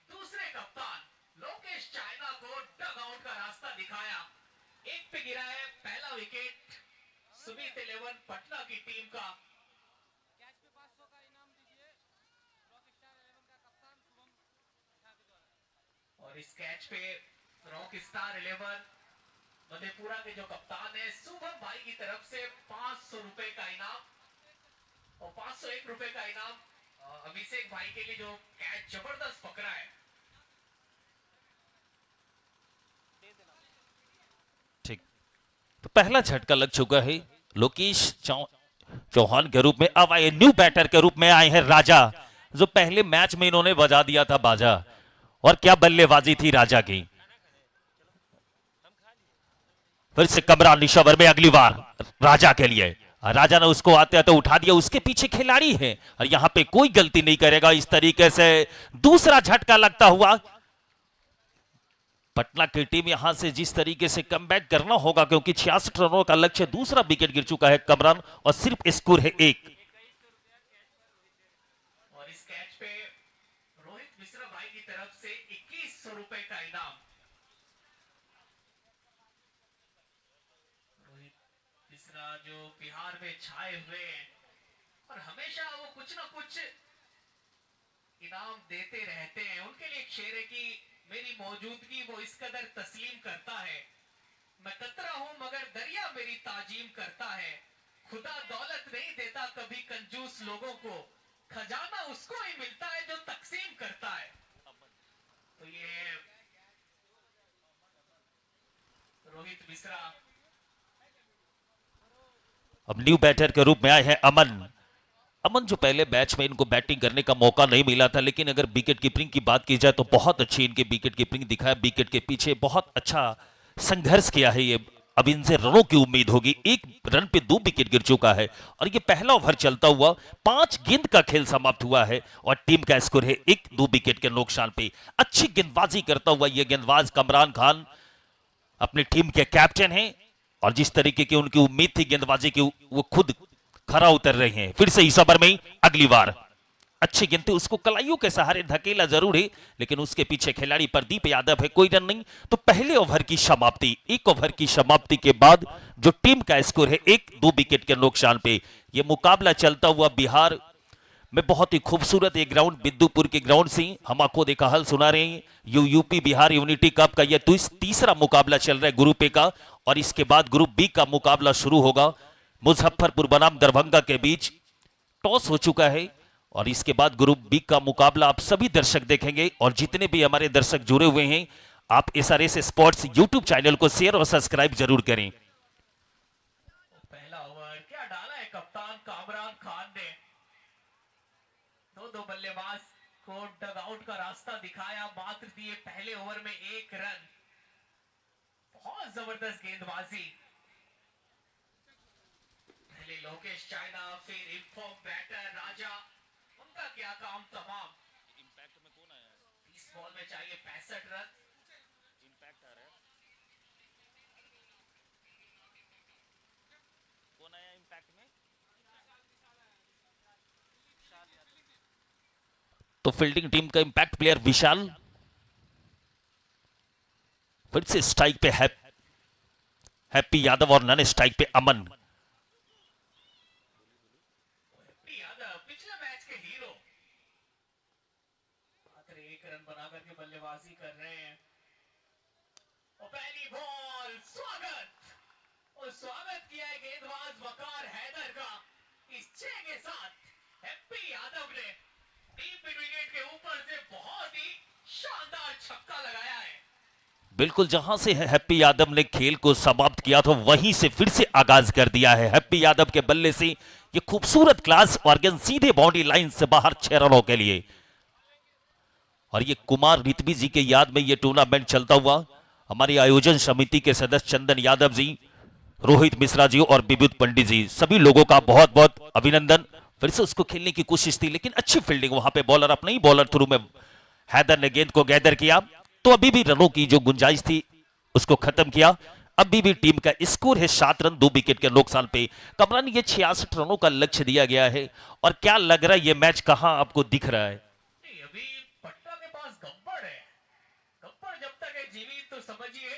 दूसरे कप्तान लोकेश चाइना को डग आउट का रास्ता दिखाया। एक पे गिरा है पहला विकेट सुमित 11 पटना की टीम का। और इस कैच पे रॉक स्टार 11 मधेपुरा के जो कप्तान है शुभम भाई की तरफ से 500 रुपए का इनाम और 501 रुपए का इनाम अभिषेक भाई के लिए जो कैच जबरदस्त पकड़ा है। ठीक, तो पहला झटका लग चुका है। लोकेश चौहान के रूप में अब आए, न्यू बैटर के रूप में आए हैं राजा, जो पहले मैच में इन्होंने बजा दिया था बाजा। और क्या बल्लेबाजी थी राजा की। फिर से कमरान निशावर में अगली बार राजा के लिए, राजा ने उसको आते आते उठा दिया, उसके पीछे खिलाड़ी है और यहां पे कोई गलती नहीं करेगा। इस तरीके से दूसरा झटका लगता हुआ पटना की टीम यहां से जिस तरीके से कमबैक करना होगा, क्योंकि 66 रनों का लक्ष्य, दूसरा विकेट गिर चुका है कमरान और सिर्फ स्कोर है 1। और इस कैच पे रोहित मिश्रा भाई की तरफ से 2100 रुपए का इनाम। रोहित मिश्रा जो बिहार में छाए हुए हैं और हमेशा वो कुछ ना कुछ इनाम देते रहते हैं। उनके लिए एक शेर है कि मेरी मौजूदगी वो इस कदर तस्लीम करता है, मैं कतरा हूं मगर दरिया मेरी ताजीम करता है। खुदा दौलत नहीं देता कभी कंजूस लोगों को, खजाना उसको ही मिलता है जो तकसीम करता है। तो ये रोहित मिश्रा। अब न्यू बैटर के रूप में आए हैं अमन, अमन, जो पहले मैच में इनको बैटिंग करने का मौका नहीं मिला था, लेकिन अगर विकेट कीपिंग की बात की जाए तो बहुत अच्छी इनके विकेट कीपिंग दिखाया। विकेट के पीछे बहुत अच्छा संघर्ष किया है ये। अब इनसे रनों की उम्मीद होगी। 1 रन पे 2 विकेट गिर चुका है और ये पहला ओवर चलता हुआ 5 गेंद का खेल समाप्त हुआ है और टीम का स्कोर है 1-2 विकेट के नुकसान पे। अच्छी गेंदबाजी करता हुआ ये गेंदबाज कमरान खान अपनी टीम के कैप्टन हैं और जिस तरीके की उनकी उम्मीद थी गेंदबाजी की, वो खुद खरा उतर रहे हैं। फिर से इस ओवर में अगली बार अच्छी गेंद थी, उसको कलाइयों के सहारे धकेला जरूर है, लेकिन उसके पीछे खिलाड़ी प्रदीप यादव है, कोई रन नहीं। तो पहले ओवर की समाप्ति, 1 ओवर की समाप्ति के बाद जो टीम का स्कोर है 1-2 विकेट के नुकसान पे ये मुकाबला चलता हुआ बिहार में बहुत ही खूबसूरत एक ग्राउंड बिद्दुपुर के ग्राउंड से हम आपको देखा हल सुना रहे हैं। यूपी बिहार यूनिटी कप का यह तीसरा मुकाबला चल रहा है ग्रुप ए का और इसके बाद ग्रुप बी का मुकाबला शुरू होगा। मुजफ्फरपुर बनाम दरभंगा के बीच टॉस हो चुका है और इसके बाद ग्रुप बी का मुकाबला आप सभी दर्शक देखेंगे और जितने भी हमारे दर्शक जुड़े हुए हैं आप SRS स्पोर्ट्स यूट्यूब चैनल को शेयर और सब्सक्राइब जरूर करें। पहला ओवर क्या डाला है कप्तान कामरान खान ने। दो बल्लेबाज को डगआउट का रास्ता दिखाया, मात्र दिए पहले ओवर में 1 रन। बहुत जबरदस्त गेंदबाजी। पहले लोकेश चाइना, फिर इन्फॉर्म बैटर राजा, उनका क्या काम तमाम। इंपैक्ट में कौन आया है? 30 बॉल में चाहिए 65 रन। इंपैक्ट आ रहा है, कौन आया इंपैक्ट में? तो फील्डिंग टीम का इंपैक्ट प्लेयर विशाल, फिर से स्ट्राइक पे हैप्पी यादव और नन स्ट्राइक पे अमन। यादव पिछले मैच के हीरो, मात्र 1 रन बना करके बल्लेबाजी कर रहे हैं। और पहली बॉल स्वागत किया है गेंदबाज वकार हैदर का। इस 6 के साथ हैप्पी यादव ने डीप विकेट के ऊपर से बहुत ही शानदार छक्का लगाया है। बिल्कुल, जहां से हैप्पी यादव ने खेल को समाप्त किया था वहीं से फिर से आगाज कर दिया है। हैप्पी यादव के बल्ले से ये खूबसूरत क्लास और गेंद सीधे बाउंड्री लाइन से बाहर 6 रनों के लिए। और ये कुमार रितवी जी के याद में ये टूर्नामेंट चलता हुआ हमारी आयोजन समिति के सदस्य चंदन यादव जी, रोहित मिश्रा जी और विद्युत पंडित जी, सभी लोगों का बहुत बहुत अभिनंदन। फिर से उसको खेलने की कोशिश थी लेकिन अच्छी फील्डिंग वहां पे बॉलर अपने ही बॉलर थ्रू में हैदर ने गेंद को गैदर किया तो अभी भी रनों की जो गुंजाइश थी उसको खत्म किया। अभी भी टीम का स्कोर है 7 रन 2 विकेट के नुकसान पे। कमरान, ये 66 रनों का लक्ष्य दिया गया है और क्या लग रहा है ये मैच कहां आपको दिख रहा है? अभी पटना के पास गब्बर है। गब्बर जब तक है जीवित तो समझिए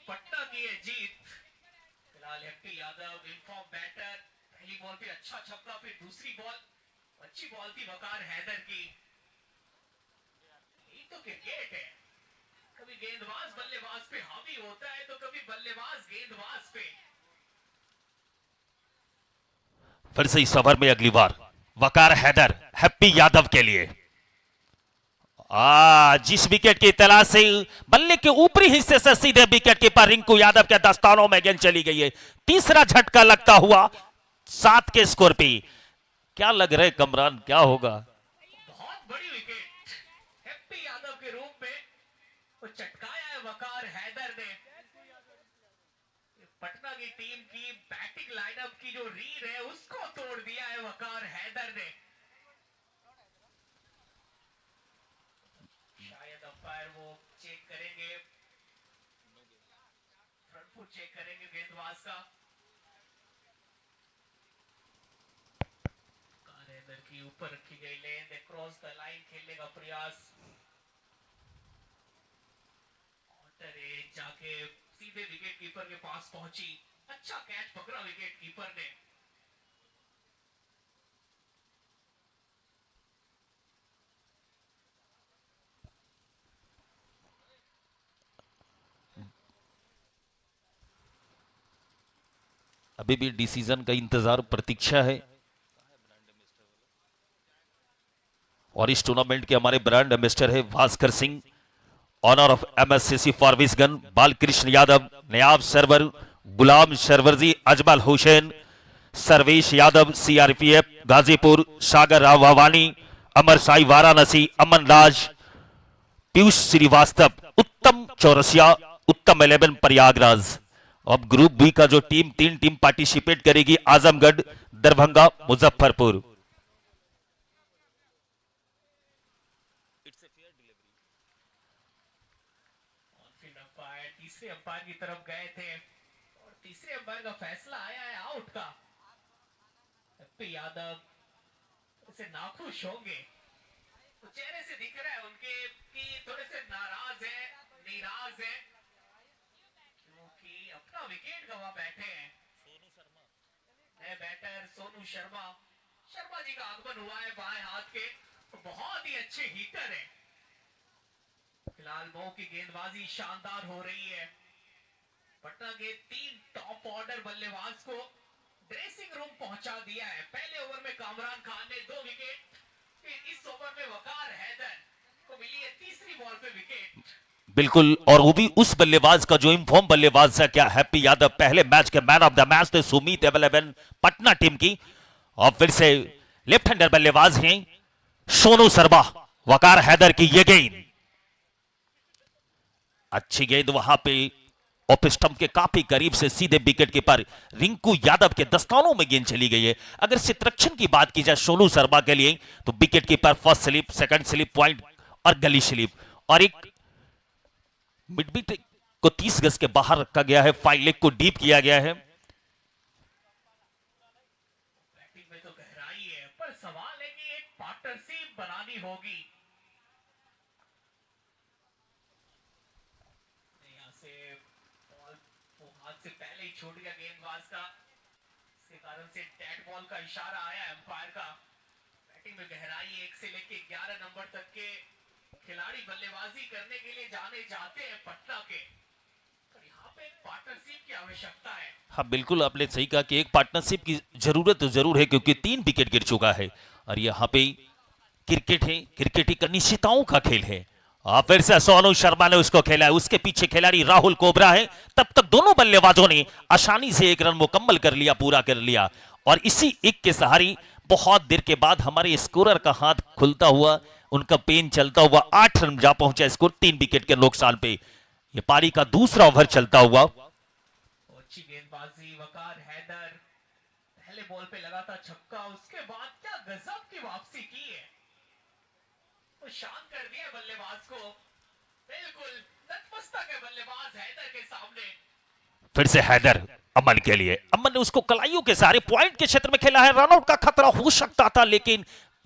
पटना की है जीत। फिलहाल हैप्पी यादव इन्फॉर्म बैटर, पहली बॉल पे अच्छा छक्का, फिर दूसरी बॉल अच्छी बॉल थी वकार हैदर की। ये तो क्रिकेट है, कभी गेंदबाज बल्लेबाज पे हावी होता है तो कभी बल्लेबाज गेंदबाज पे। फिर से इस ओवर में अगली बार वकार हैदर हैप्पी यादव के लिए। जिस विकेट की तलाश से बल्ले के ऊपरी हिस्से से सीधे विकेट कीपर रिंकू यादव के दस्तानों में गेंद चली गई है। तीसरा झटका लगता हुआ 7 के स्कोर पे। क्या लग रहा है कमरान, क्या होगा? बहुत बड़ी विकेट हैप्पी यादव के रूप में वो चटकाया है वकार हैदर ने। पटना की टीम की बैटिंग लाइनअप की जो रीढ़ है उसको तोड़ दिया है वकार हैदर ने। शायद अंपायर वो चेक करेंगे, फ्रंट फुट चेक करेंगे गेंदबाज का। हैदर की ऊपर रखी गई गेंद क्रॉस द लाइन खेलने का प्रयास, जाके सीधे विकेट कीपर के पास पहुंची। अच्छा कैच पकड़ा विकेट कीपर ने। अभी भी डिसीजन का इंतजार प्रतीक्षा है और इस टूर्नामेंट के हमारे ब्रांड एम्बेसडर है Bhaskar Singh, honour of MSCC Forbesganj, Balkrishna Yadav, Nayab Sarwar, Ghulam Sarwar ji, Ajmal Hussain, Sarvesh Yadav CRPF Ghazipur, Sagar Rao Bhavani, Amar Sai Varanasi, Aman Raj, Piyush Srivastava, Uttam Chaurasia, उत्तम 11 प्रयागराज। अब ग्रुप बी का जो तीन टीम पार्टिसिपेट करेगी, आजमगढ़, दरभंगा, मुजफ्फरपुर। तीसरे अंपायर की तरफ गए थे और तीसरे अंपायर का फैसला आया है आउट का। हैप्पी यादव से नाखुश होंगे, तो चेहरे से दिख रहा है उनके कि थोड़े से नाराज है, निराश है, क्योंकि अपना विकेट गवा बैठे हैं। नए बैटर सोनू शर्मा, शर्मा जी का आगमन हुआ है बाएं हाथ के, तो बहुत ही अच्छे हीटर है। फिलहाल मऊ की गेंदबाजी शानदार हो रही है। पटना के 3 टॉप ऑर्डर बल्लेबाज को ड्रेसिंग रूम पहुंचा दिया है। पहले ओवर में कामरान खान ने 2 विकेट, फिर इस ओवर में वकार हैदर को मिली है तीसरी बॉल पे विकेट। बिल्कुल, और वो भी उस बल्लेबाज का जो इनफॉर्म बल्लेबाज है। क्या हैप्पी यादव पहले मैच के मैन ऑफ द मैच थे सुमीत 11 पटना टीम की, और फिर से लेफ्ट हैंडर बल्लेबाज हैं सोनू शर्मा। वकार हैदर की ये गेंद, अच्छी गेंद वहां पे ऑफ स्टंप के काफी करीब से सीधे विकेट कीपर रिंकू यादव के दस्तानों में गेंद चली गई है। अगर सितरक्षण की बात की जाए सोनू शर्मा के लिए, तो wicket keeper first slip, second slip point और गली स्लिप, और एक मिड विकेट को 30 गज के बाहर रखा गया है। 5 लेग को डीप किया गया है। बैटिंग में तो गहराई है, पर सवाल है कि एक पार्टनरशिप बनानी होगी। यहां से बॉल वो हाथ से पहले ही छूट गया गेंदबाज का, इसके कारण से डेड बॉल का इशारा आया एम्पायर का। बैटिंग में गहराई 1 से लेकर 11 नंबर तक के खिलाड़ी बल्लेबाजी करने के लिए जाने जाते हैं पटना के, तो यहाँ पे पार्टनरशिप की आवश्यकता है। हाँ बिल्कुल, आपने सही कहा कि एक पार्टनरशिप की जरूरत तो जरूर है, क्योंकि 3 विकेट गिर चुका है और यहाँ पे क्रिकेट है, क्रिकेट एक अनिश्चितताओं का खेल है। फिर से सोनू शर्मा ने उसको खेला है, उसके पीछे खिलाड़ी राहुल कोबरा है। तब तक दोनों बल्लेबाजों ने आसानी से 1 रन मुकम्मल कर लिया, पूरा कर लिया, और इसी एक के सहारे बहुत देर के बाद हमारे स्कोरर का हाथ खुलता हुआ, उनका पेन चलता हुआ 8 रन जा पहुंचा स्कोर 3 विकेट के नुकसान पे। ये पारी का दूसरा ओवर चलता हुआ। अच्छी गेंदबाजी वकार हैदर, पहले बॉल पे लगा था छक्का, उसके बाद क्या गजब की वापसी की है, वो शांत कर दिया बल्लेबाज को। बिल्कुल नतमस्तक है बल्लेबाज हैदर के सामने। फिर से हैदर अमन के लिए, अमन ने उसको कलाइयों के सारे पॉइंट के क्षेत्र में खेला है। रनआउट का खतरा हो सकता था, लेकिन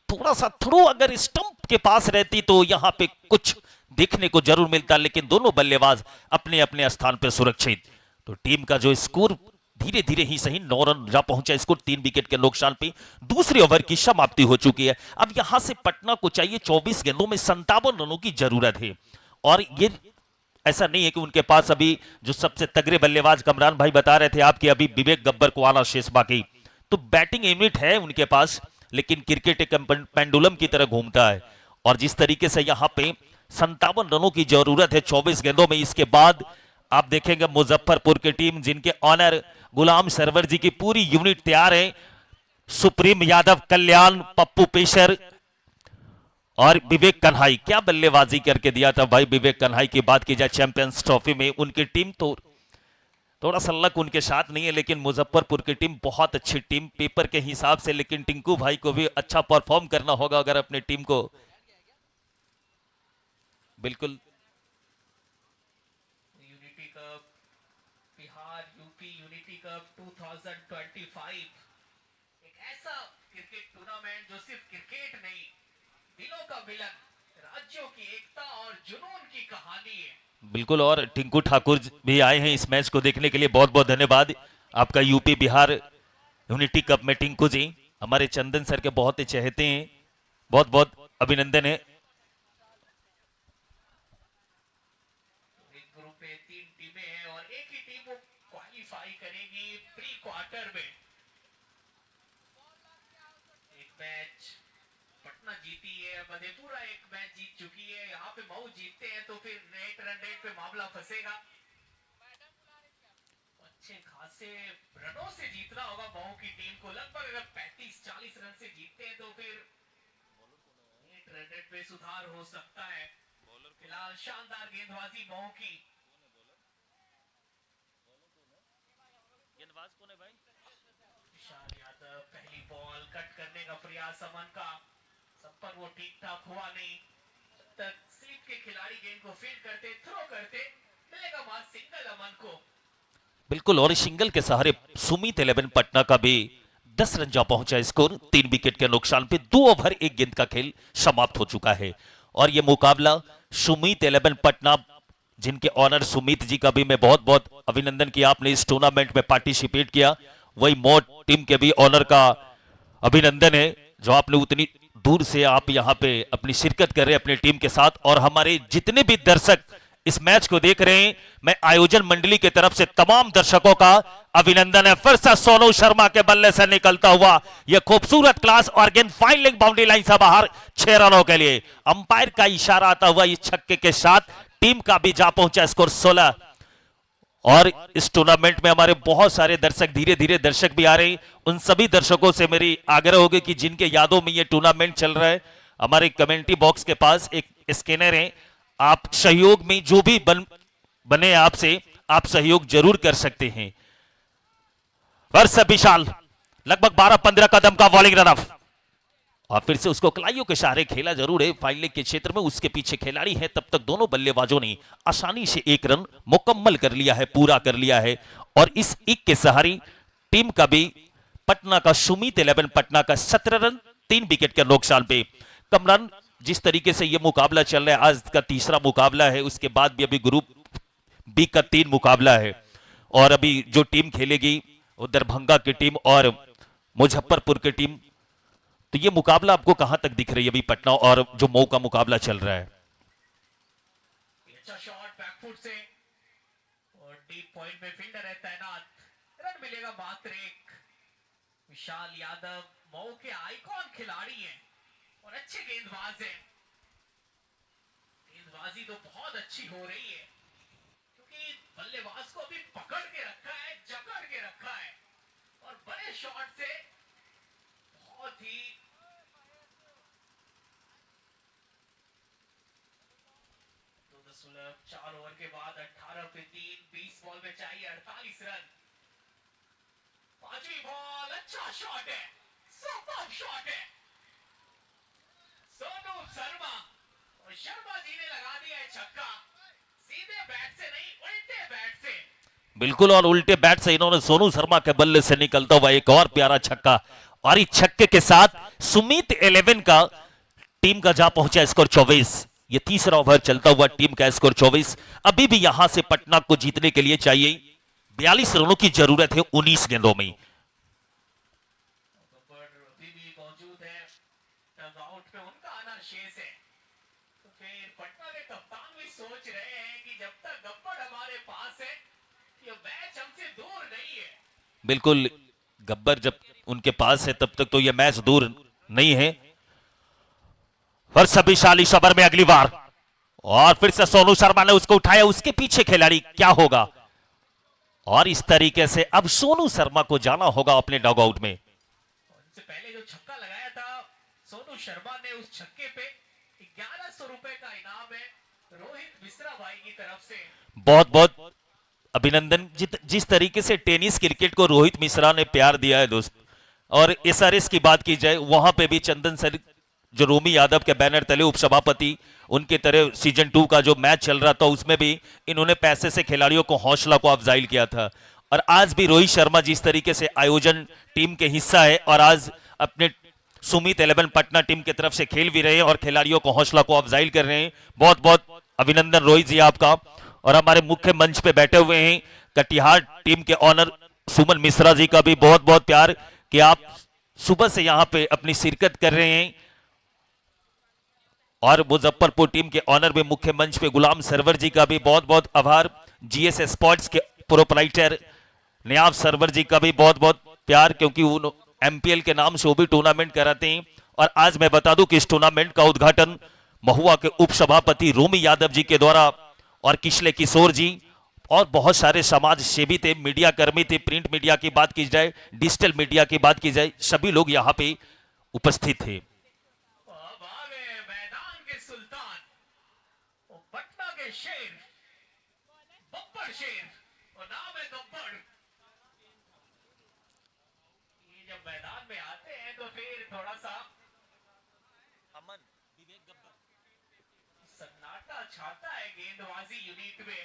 थोड़ा सा थ्रो अगर स्टंप के पास रहती तो यहां पे कुछ देखने को जरूर मिलता, लेकिन दोनों बल्लेबाज अपने अपने स्थान पर सुरक्षित। तो टीम का जो स्कोर धीरे धीरे ही सही 9 रन जा पहुंचा स्कोर 3 विकेट के नुकसान पे। दूसरे ओवर की समाप्ति हो चुकी है। अब यहां से पटना को चाहिए 24 गेंदों में 57 रनों की जरूरत है, और ये ऐसा नहीं है कि उनके पास अभी जो सबसे तगड़े बल्लेबाज कमरान भाई बता रहे थे आपके, अभी विवेक गब्बर को आना शेष बाकी, तो बैटिंग यूनिट है उनके पास, लेकिन क्रिकेट एक पेंडुलम की तरह घूमता है। और जिस तरीके से यहां पे 57 रनों की जरूरत है 24 गेंदों में, इसके बाद आप देखेंगे मुजफ्फरपुर की टीम, जिनके ऑनर गुलाम सरवर जी की पूरी यूनिट तैयार है। सुप्रीम यादव, कल्याण, पप्पू पेशर और विवेक कन्हाई, क्या बल्लेबाजी करके दिया था भाई विवेक कन्हाई की बात की जाए चैंपियंस ट्रॉफी में। उनकी टीम तो थोड़ा सा लक उनके साथ नहीं है, लेकिन मुजफ्फरपुर की टीम बहुत अच्छी टीम पेपर के हिसाब से, लेकिन टिंकू भाई को भी अच्छा परफॉर्म करना होगा अगर अपनी टीम को। बिल्कुल unity cup Bihar UP unity cup 2025 एक ऐसा क्रिकेट टूर्नामेंट जो सिर्फ क्रिकेट नहीं, दिलों का मिलन, राज्यों की एकता और जुनून की कहानी है। बिल्कुल, और टिंकू ठाकुर भी आए हैं इस मैच को देखने के लिए। बहुत बहुत धन्यवाद आपका। यूपी बिहार यूनिटी कप में टिंकू जी हमारे चंदन सर के बहुत ही चहेते हैं, बहुत बहुत अभिनंदन है। एक ग्रुप में 3 टीमें हैं और एक ही टीम वो क्वालिफाई करेगी प्री क्वार्टर में। एक मैच पटना जीती है, मधेपुरा एक मैच जीत चुकी है, यहाँ पे मऊ जीतते हैं तो फिर नेट रन रेट पे मामला फंसेगा। अच्छे खासे रनों से जीतना होगा मऊ की टीम को। लगभग अगर 35-40 रन से जीतते हैं तो फिर 8 रन रेट पे सुधार हो सकता है। फिलहाल शानदार गेंदबाजी मऊ की। विशाल यादव पहली बॉल कट करने का प्रयास अमन का, सब पर वो ठीक ठाक हुआ नहीं। जब तक स्लिप के खिलाड़ी गेंद को फील्ड करते, थ्रो करते, मिलेगा वहां सिंगल अमन को। बिल्कुल, और इस सिंगल के सहारे सुमित 11 पटना का भी 10 रन जा पहुंचा स्कोर। 3 विकेट के नुकसान पे 2 ओवर 1 गेंद का खेल समाप्त हो चुका है। और ये मुकाबला सुमित 11 पटना, जिनके ऑनर सुमित जी का भी मैं बहुत बहुत अभिनंदन किया, आपने इस टूर्नामेंट में पार्टिसिपेट किया। वही मोड टीम के भी ऑनर का अभिनंदन है, जो आपने उतनी दूर से आप यहां पे अपनी शिरकत कर रहे हैं अपनी टीम के साथ। और हमारे जितने भी दर्शक इस मैच को देख रहे हैं, मैं आयोजन मंडली की तरफ से तमाम दर्शकों का अभिनंदन है। फिर से सोनू शर्मा के बल्ले से निकलता हुआ यह खूबसूरत क्लास और गेंद फाइन लेग बाउंड्री लाइन से बाहर 6 रनों के लिए। अंपायर का इशारा आता हुआ इस छक्के के साथ टीम का भी जा पहुंचा स्कोर 16। और इस टूर्नामेंट में हमारे बहुत सारे दर्शक, धीरे धीरे दर्शक भी आ रहे हैं। उन सभी दर्शकों से मेरी आग्रह होगी कि जिनके यादों में ये टूर्नामेंट चल रहा है, हमारे कमेंट्री बॉक्स के पास एक स्कैनर है, आप सहयोग में जो भी बने आपसे, आप सहयोग जरूर कर सकते हैं। वर्ष विशाल लगभग 12-15 कदम का बॉलिंग रन ऑफ, और फिर से उसको कलाइयों के सहारे खेला जरूर है फाइन लेग के क्षेत्र में। उसके पीछे खिलाड़ी है, तब तक दोनों बल्लेबाजों ने आसानी से 1 रन मुकम्मल कर लिया है, पूरा कर लिया है। और इस 1 के सहारे टीम का भी, पटना का सुमित 11 पटना का 17 रन 3 विकेट के नुकसान पे। कमरान, जिस तरीके से यह मुकाबला चल रहा है, आज का तीसरा मुकाबला है, उसके बाद भी अभी ग्रुप बी का 3 मुकाबला है। और अभी जो टीम खेलेगी वो दरभंगा की टीम और मुजफ्फरपुर की टीम। तो ये मुकाबला आपको कहां तक दिख रही है अभी पटना और जो मऊ का मुकाबला चल रहा है? अच्छा शॉट बैकफुट से और डीप पॉइंट में फील्डर है तैनात, रन मिलेगा मात्र 1। विशाल यादव मऊ के आइकॉन खिलाड़ी हैं और अच्छे गेंदबाज हैं। गेंदबाजी तो बहुत अच्छी हो रही है, क्योंकि बल्लेबाज को अभी पकड़ के रखा है, जकड़ के रखा है, और बड़े शॉट से बहुत ही 4 ओवर के बाद 18 पे 3, 20 बॉल में चाहिए 48 रन। 5वीं बॉल, अच्छा शॉट है, सुपर शॉट है, सोनू शर्मा, और शर्मा जी ने लगा दिया है छक्का, सीधे बैट से नहीं, उल्टे बैट से। बिल्कुल, और उल्टे बैट से इन्होंने सोनू शर्मा के बल्ले से निकलता हुआ एक और प्यारा छक्का। और इस छक्के के साथ सुमित 11 का टीम का जा पहुंचा स्कोर 24। ये तीसरा ओवर चलता हुआ टीम का स्कोर 24। अभी भी यहां से पटना को जीतने के लिए चाहिए 42 रनों की जरूरत है 19 गेंदों में। अभी भी मौजूद है, डगआउट पे उनका आना शेष है। तो फिर पटना के कप्तान भी सोच रहे हैं कि जब तक गब्बर हमारे पास है, ये मैच हमसे दूर नहीं है। बिल्कुल, गब्बर जब उनके पास है तब तक तो यह मैच दूर नहीं है। वर्षविशाली सबर में अगली बार, और फिर से सोनू शर्मा ने उसको उठाया, उसके पीछे खिलाड़ी क्या होगा। और इस तरीके से अब सोनू शर्मा को जाना होगा अपने डॉगआउट में। उनसे पहले जो छक्का लगाया था सोनू शर्मा ने, उस छक्के पे 1100 रुपए का इनाम है रोहित मिश्रा भाई की तरफ से। बहुत बहुत अभिनंदन। जिस तरीके से टेनिस क्रिकेट को रोहित मिश्रा ने प्यार दिया है दोस्त, और एसआरएस की बात की जाए, वहां पे भी चंदन सर जो रोमी यादव के बैनर तले उपसभापति, उनके तरह सीजन 2 का जो मैच चल रहा था उसमें भी इन्होंने पैसे से खिलाड़ियों को हौसला को अफजाइल किया था। और आज भी रोहित शर्मा जिस तरीके से आयोजन टीम के हिस्सा है और आज अपने सुमित 11 पटना टीम की तरफ से खेल भी रहे हैं और खिलाड़ियों को हौसला को अफजाइल कर रहे हैं। बहुत बहुत अभिनंदन रोहित जी आपका। और हमारे मुख्य मंच पे बैठे हुए हैं कटिहार टीम के ऑनर सुमन मिश्रा जी का भी बहुत बहुत प्यार कि आप सुबह से यहां पे अपनी शिरकत कर रहे हैं। और मुजफ्फरपुर टीम के ऑनर में मुख्य मंच पे गुलाम सरवर जी का भी बहुत बहुत आभार। जीएस स्पोर्ट्स के प्रोपराइटर नियाब सरवर जी का भी बहुत बहुत प्यार, क्योंकि वो एमपीएल के नाम से वो भी टूर्नामेंट कराते हैं। और आज मैं बता दूं कि इस टूर्नामेंट का उद्घाटन महुआ के उप सभापति रोमी यादव जी के द्वारा और किशले किशोर जी और बहुत सारे समाज सेवी थे, मीडिया कर्मी थे, प्रिंट मीडिया की बात की जाए, डिजिटल मीडिया की बात की जाए, सभी लोग यहाँ पे उपस्थित थे। अब आ गए मैदान के सुल्तान, वो पटना के शेर, बब्बर शेर, और नाम है गब्बर। ये जब मैदान में आते हैं तो फिर थोड़ा सा सन्नाटा छाता है गेंदबाजी यूनिट में।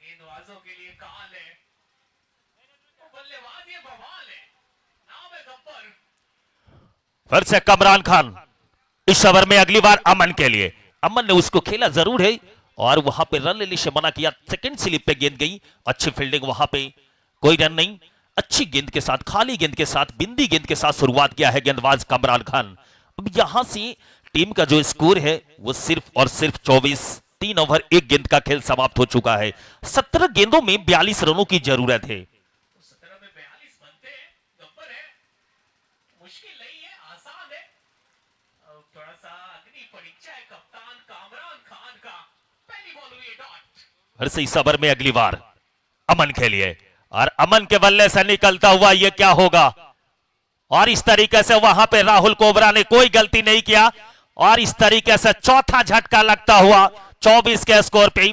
गेंदबाजों के लिए काल है, वो बल्लेबाज ये बवाल है, नाम है गब्बर। फिर से कमरान खान इस ओवर में अगली बार अमन के लिए। अमन ने उसको खेला जरूर है और वहां पे रन लेने से मना किया। सेकंड स्लिप पे गेंद गई, अच्छी फील्डिंग, वहां पे कोई रन नहीं। अच्छी गेंद के साथ, खाली गेंद के साथ, बिंदी गेंद के साथ शुरुआत किया है गेंदबाज कमरान खान। अब यहां से टीम का जो स्कोर है वो सिर्फ और सिर्फ 24। 3 ओवर 1 गेंद का खेल समाप्त हो चुका है। 17 गेंदों में 42 रनों की जरूरत है। 17 में 42 बनते हैं, गब्बर है, मुश्किल नहीं है, आसान है। अब थोड़ा सा अग्नि परीक्षा है कप्तान कामरान खान का। पहली बॉल हुई है डॉट। फिर से इस ओवर में अगली बार अमन के लिए, और अमन के बल्ले से निकलता हुआ ये क्या होगा। और इस तरीके से वहां पे राहुल कोबरा ने कोई गलती नहीं किया और इस तरीके से चौथा झटका लगता हुआ 24 के स्कोर पे।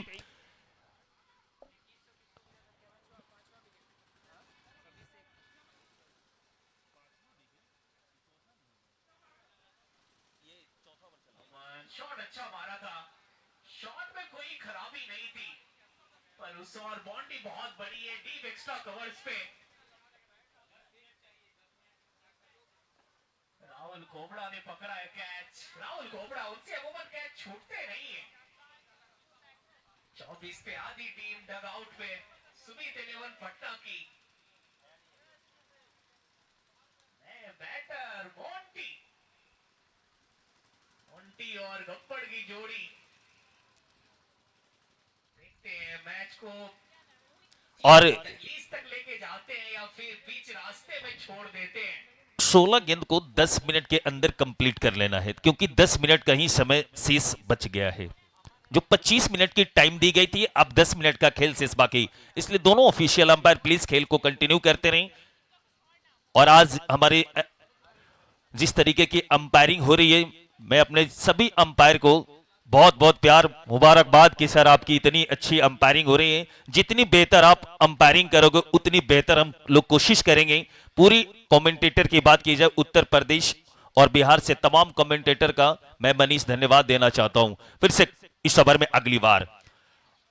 शॉट अच्छा मारा था, शॉट में कोई खराबी नहीं थी, पर उस और बाउंड्री बहुत बड़ी है डीप एक्स्ट्रा कवर्स पे। राहुल कोबड़ा ने पकड़ा है कैच। राहुल कोबड़ा, उनसे अमूमन कैच छूटते नहीं है। 24 पे आधी टीम डग आउट पे, सुमित 11 पटना की। बैटर मोंटी, मोंटी और गब्बर की जोड़ी। देखते हैं मैच को और लीज तक लेके जाते हैं या फिर बीच रास्ते में छोड़ देते हैं। 16 गेंद को 10 मिनट के अंदर कंप्लीट कर लेना है, क्योंकि 10 मिनट का ही समय शेष बच गया है। जो 25 मिनट की टाइम दी गई थी, अब 10 मिनट का खेल शेष बाकी, इसलिए दोनों ऑफिशियल अंपायर प्लीज खेल को कंटिन्यू करते रहें। और आज हमारे जिस तरीके की अंपायरिंग हो रही है, मैं अपने सभी अंपायर को बहुत बहुत प्यार मुबारकबाद कि सर आपकी इतनी अच्छी अंपायरिंग हो रही है। जितनी बेहतर आप अंपायरिंग करोगे उतनी बेहतर हम लोग कोशिश करेंगे। पूरी कमेंटेटर की बात की जाए, उत्तर प्रदेश और बिहार से तमाम कमेंटेटर का मैं मनीष धन्यवाद देना चाहता हूं। फिर से इस ओवर में अगली बार,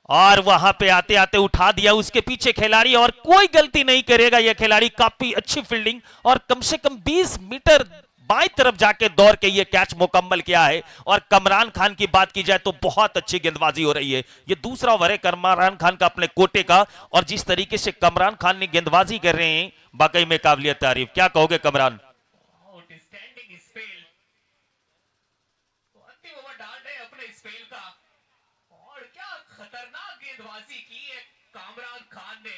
और वहां पे आते आते उठा दिया उसके पीछे खिलाड़ी और कोई गलती नहीं करेगा यह खिलाड़ी। काफी अच्छी फील्डिंग और कम से कम 20 मीटर बाईं तरफ जाके दौड़ के ये कैच मुकम्मल किया है। और कमरान खान की बात की जाए तो बहुत अच्छी गेंदबाजी हो रही है। ये दूसरा ओवर है कमरान खान का अपने कोटे का, और जिस तरीके से कमरान खान ने गेंदबाजी कर रहे हैं वाकई में काबिलियत तारीफ। क्या कहोगे कमरान? आउटस्टैंडिंग स्पेल, अंतिम ओवर डाल रहे हैं अपने स्पेल का, और क्या खतरनाक गेंदबाजी की है कामरान खान ने।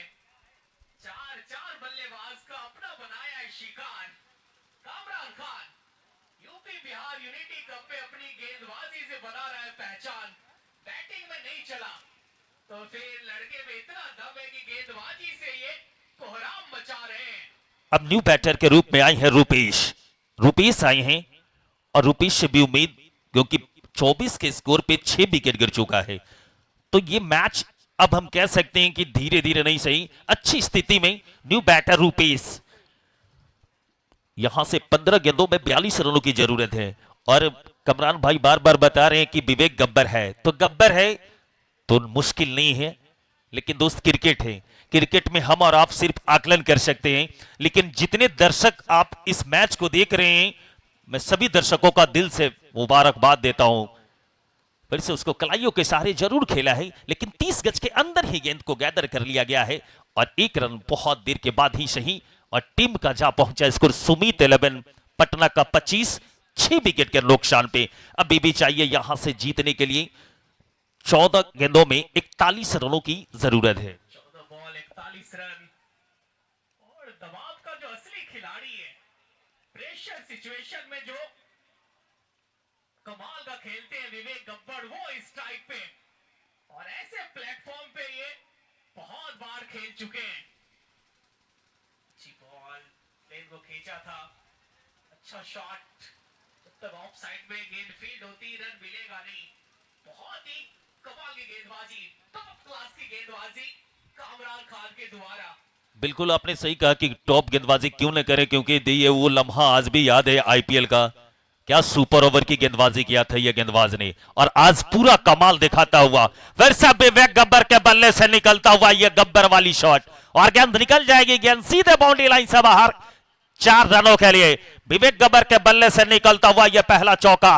4 बल्लेबाज का अपना बनाया है शिकार। Kamran Khan UP Bihar unity cup में अपनी गेंदबाजी से बना रहा है पहचान। बैटिंग में नहीं चला तो फिर लड़के में इतना दम है कि गेंदबाजी से ये कोहराम मचा रहे हैं। अब न्यू बैटर के रूप में आए हैं रूपेश। रूपेश आए हैं और रूपेश से भी उम्मीद, क्योंकि 24 के स्कोर पे 6 विकेट गिर चुका है, तो ये मैच अब हम कह सकते हैं कि धीरे धीरे नहीं सही अच्छी स्थिति में न्यू बैटर रूपेश। यहां से 15 गेंदों में 42 रनों की जरूरत है। और कमरान भाई बार बार बता रहे हैं कि विवेक गब्बर है, तो गब्बर है तो मुश्किल नहीं है, लेकिन दोस्त क्रिकेट है, क्रिकेट में हम और आप सिर्फ आकलन कर सकते हैं। लेकिन जितने दर्शक आप इस मैच को देख रहे हैं, मैं सभी दर्शकों का दिल से मुबारकबाद देता हूं। फिर से उसको कलाइयों के सहारे जरूर खेला है, लेकिन 30 गज के अंदर ही गेंद को गैदर कर लिया गया है और 1 रन बहुत देर के बाद ही सही, और टीम का जा पहुंचा स्कोर सुमित 11 पटना का 25, 6 विकेट के नुकसान पे। अभी भी चाहिए यहां से जीतने के लिए 14 गेंदों में 41 रनों की जरूरत है। 14 बॉल 41 रन, और दबाव का जो असली खिलाड़ी है, प्रेशर सिचुएशन में जो कमाल का खेलते हैं विवेक गब्बर, वो इस स्ट्राइक पे और ऐसे प्लेटफॉर्म पे ये बहुत बार खेल चुके हैं। अच्छी बॉल, लेन को खींचा था, अच्छा शॉट। जब तक ऑफ साइड में गेंद फील्ड होती रन मिलेगा नहीं। बहुत ही कमाल की गेंदबाजी, टॉप क्लास की गेंदबाजी कामरान खान के द्वारा। बिल्कुल आपने सही कहा कि टॉप गेंदबाजी क्यों न करे, क्योंकि ये वो लम्हा आज भी याद है आईपीएल का। क्या सुपर ओवर की गेंदबाजी किया था ये गेंदबाज ने, और आज पूरा कमाल दिखाता हुआ वैसा विवेक गब्बर के बल्ले से निकलता हुआ ये गब्बर वाली शॉट, और गेंद निकल जाएगी, गेंद सीधे बाउंड्री लाइन से बाहर 4 रनों के लिए। विवेक गब्बर के बल्ले से निकलता हुआ यह पहला चौका,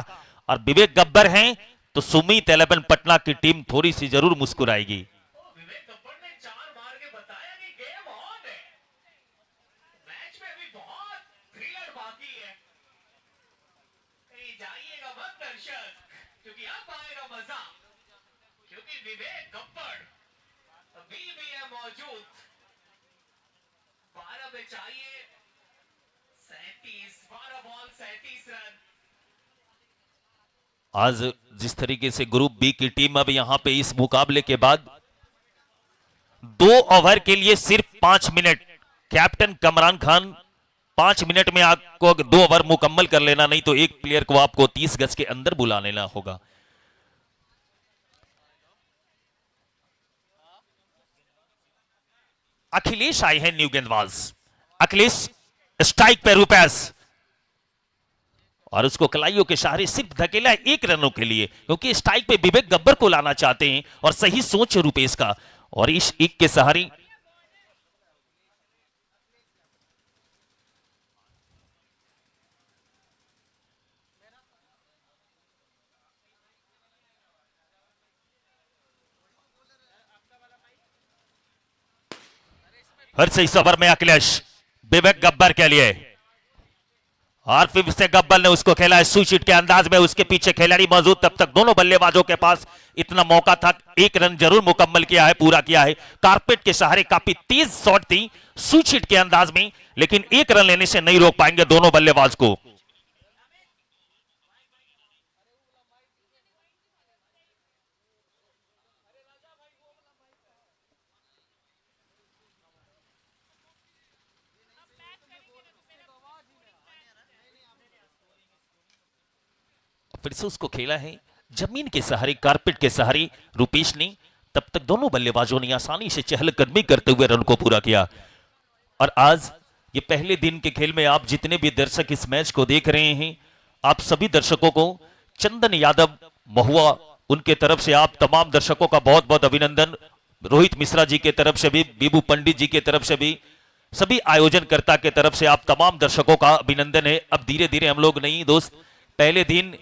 और विवेक गब्बर हैं तो सुमीत 11 पटना की टीम थोड़ी सी जरूर मुस्कुराएगी। विवेक गब्बर ने 4 मार के बताया कि गेम ऑन है, मैच में भी बहुत थ्रिलर बाकी है। कहीं जाइएगा मत दर्शक, क्योंकि अब आएगा मजा, क्योंकि विवेक गब्बर अभी भी है मौजूद। 12 में चाहिए 37, 12 बॉल 37 रन। आज जिस तरीके से ग्रुप बी की टीम अब यहां पे इस मुकाबले के बाद 2 ओवर के लिए सिर्फ 5 minute, captain Kamran Khan 5 minute में आपको 2 ओवर मुकम्मल कर लेना, नहीं तो एक प्लेयर को आपको 30 गज के अंदर बुला लेना होगा। अखिलेश आए हैं न्यू गेंदबाज। अखिलेश स्ट्राइक पे रुपेश, और उसको कलाइयों के सहारे सिर्फ धकेला 1 रनों के लिए, क्योंकि स्ट्राइक पे विवेक गब्बर को लाना चाहते हैं, और सही सोच है रुपेश का, और इस 1 के सहारे हर से इस ओवर में अखिलेश विवेक गब्बर के लिए, और फिर से गब्बर ने उसको खेला है सुचिट के अंदाज में, उसके पीछे खिलाड़ी मौजूद। तब तक दोनों बल्लेबाजों के पास इतना मौका था, 1 रन जरूर मुकम्मल किया है, पूरा किया है। कारपेट के सहारे काफी तेज शॉट थी सुचिट के अंदाज में, लेकिन 1 रन लेने से नहीं रोक पाएंगे दोनों बल्लेबाज को। फिर से उसको खेला है जमीन के सहारे, कारपेट के सहारे रुपेश ने। तब तक दोनों बल्लेबाजों ने आसानी से चहलकदमी करते हुए रन को पूरा किया। और आज ये पहले दिन के खेल में आप जितने भी दर्शक इस मैच को देख रहे हैं, आप सभी दर्शकों को चंदन यादव महुआ, उनके तरफ से आप तमाम दर्शकों का बहुत बहुत अभिनंदन। रोहित मिश्रा जी के तरफ से भी, बीबू पंडित जी के तरफ से भी, सभी आयोजनकर्ता के तरफ से आप तमाम दर्शकों का अभिनंदन है। अब धीरे धीरे हम लोग नहीं दोस्त, पहले दिन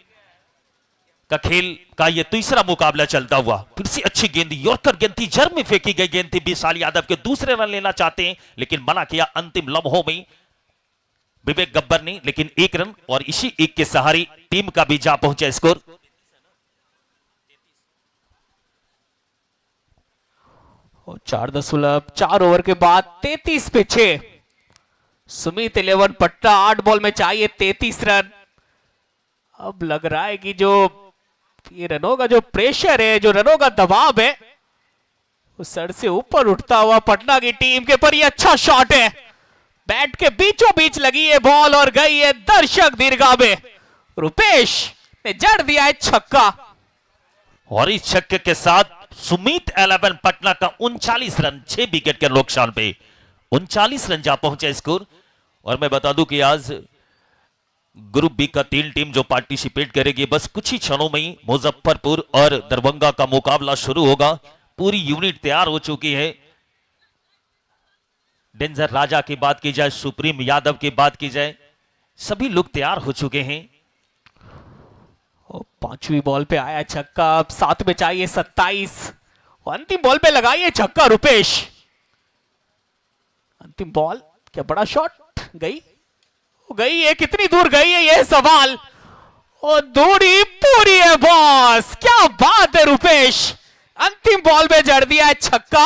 का खेल का ये तीसरा मुकाबला चलता हुआ, फिर से अच्छी गेंद, यॉर्कर गेंद थी, जड़ में फेंकी गई गेंद थी। विशाल यादव के दूसरे रन लेना चाहते हैं, लेकिन मना किया अंतिम लम्हों में विवेक गब्बर ने, लेकिन 1 रन, और इसी 1 के सहारे टीम का भी जा पहुंचा स्कोर। 4 ओवर के बाद 33 पे 6। सुमित 11 पट्टा 8 बॉल में चाहिए 33 रन। अब लग रहा है कि जो ये रनों का जो प्रेशर है, जो रनों का दबाव है, वो सर से ऊपर उठता हुआ पटना की टीम के पर। ये अच्छा शॉट है, बैट के बीचों बीच लगी है बॉल और गई है दर्शक दीर्घा में। रुपेश ने जड़ दिया है छक्का, और इस छक्के के साथ सुमित 11 पटना का 39 रन 6 विकेट के नुकसान पे 39 रन जा पहुंचे स्कोर। और मैं बता दूं कि आज ग्रुप बी का 3 टीम जो पार्टिसिपेट करेगी, बस कुछ ही क्षणों में ही मुजफ्फरपुर और दरभंगा का मुकाबला शुरू होगा। पूरी यूनिट तैयार हो चुकी है। डेंजर राजा की बात की जाए, सुप्रीम यादव की बात की जाए, सभी लोग तैयार हो चुके हैं। 5वीं बॉल पे आया छक्का, अब 7 में चाहिए 27। अंतिम बॉल पे लगाइए छक्का रुपेश। अंतिम बॉल, क्या बड़ा शॉट, गई है, कितनी दूर गई है यह सवाल, और दूरी पूरी है बॉस। क्या बात है रुपेश, अंतिम बॉल में जड़ दिया है छक्का।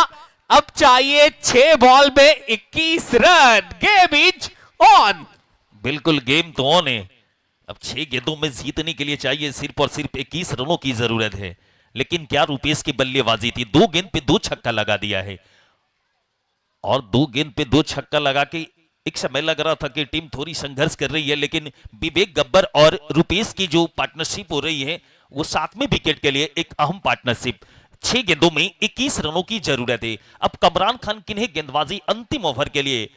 अब चाहिए 6 बॉल में 21 रन। Game is on. बिल्कुल गेम तो ऑन है। अब 6 गेंदों में जीतने के लिए चाहिए सिर्फ और सिर्फ 21 रनों की जरूरत है। लेकिन क्या रुपेश की बल्लेबाजी थी, 2 गेंद पे 2 छक्का लगा दिया है और 2 गेंद पे 2 छक्का लगा के एक समय लग रहा था कि टीम थोड़ी संघर्ष कर रही है, लेकिन विवेक गब्बर और रुपेश की जो पार्टनरशिप हो रही है वो 7वें विकेट के लिए एक अहम पार्टनरशिप। 6 गेंदों में 21 रनों की जरूरत है। अब कमरान खान किन्हें गेंदबाजी अंतिम ओवर के लिए,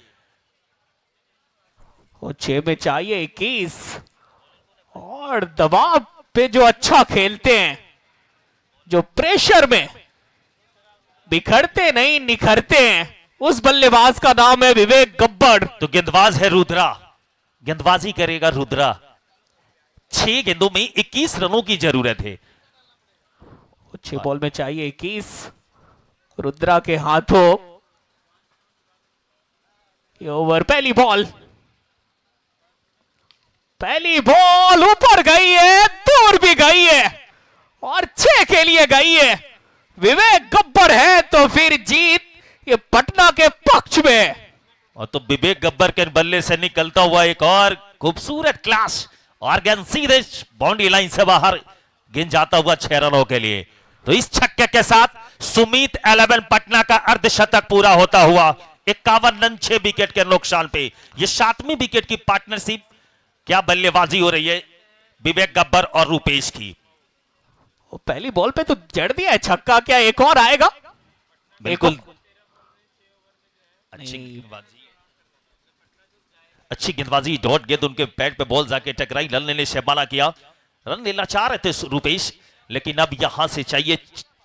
6 में चाहिए 21 और दबाव पे जो अच्छा खेलते हैं, जो प्रेशर में बिखरते नहीं निखरते हैं, उस बल्लेबाज का नाम है विवेक गब्बर। तो गेंदबाज है रुद्रा, गेंदबाजी करेगा रुद्रा। 6 गेंदों में 21 रनों की जरूरत है। 6 बॉल में चाहिए 21, रुद्रा के हाथों ये ओवर। पहली बॉल ऊपर गई है, दूर भी गई है और 6 के लिए गई है। विवेक गब्बर है तो फिर जीत ये पटना के पक्ष में। और तो विवेक गब्बर के बल्ले से निकलता हुआ एक और खूबसूरत क्लास और गेंद सीधे बाउंड्री लाइन से बाहर, गेंद जाता हुआ 6 रनों के लिए। तो इस छक्के के साथ सुमित 11 पटना का अर्धशतक पूरा होता हुआ 51 रन 6 विकेट के नुकसान पे। ये 7वीं विकेट की पार्टनरशिप, क्या बल्लेबाजी हो रही है विवेक गब्बर और रुपेश की। पहली बॉल पे तो जड़ दिया है छक्का, क्या एक और आएगा? बिल्कुल अच्छी गेंदबाजी, डॉट गेंद उनके पैड पे बॉल जाके टकराई, रन लेने से मना किया। रन लेना चाह रहे थे रुपेश, लेकिन अब यहां से चाहिए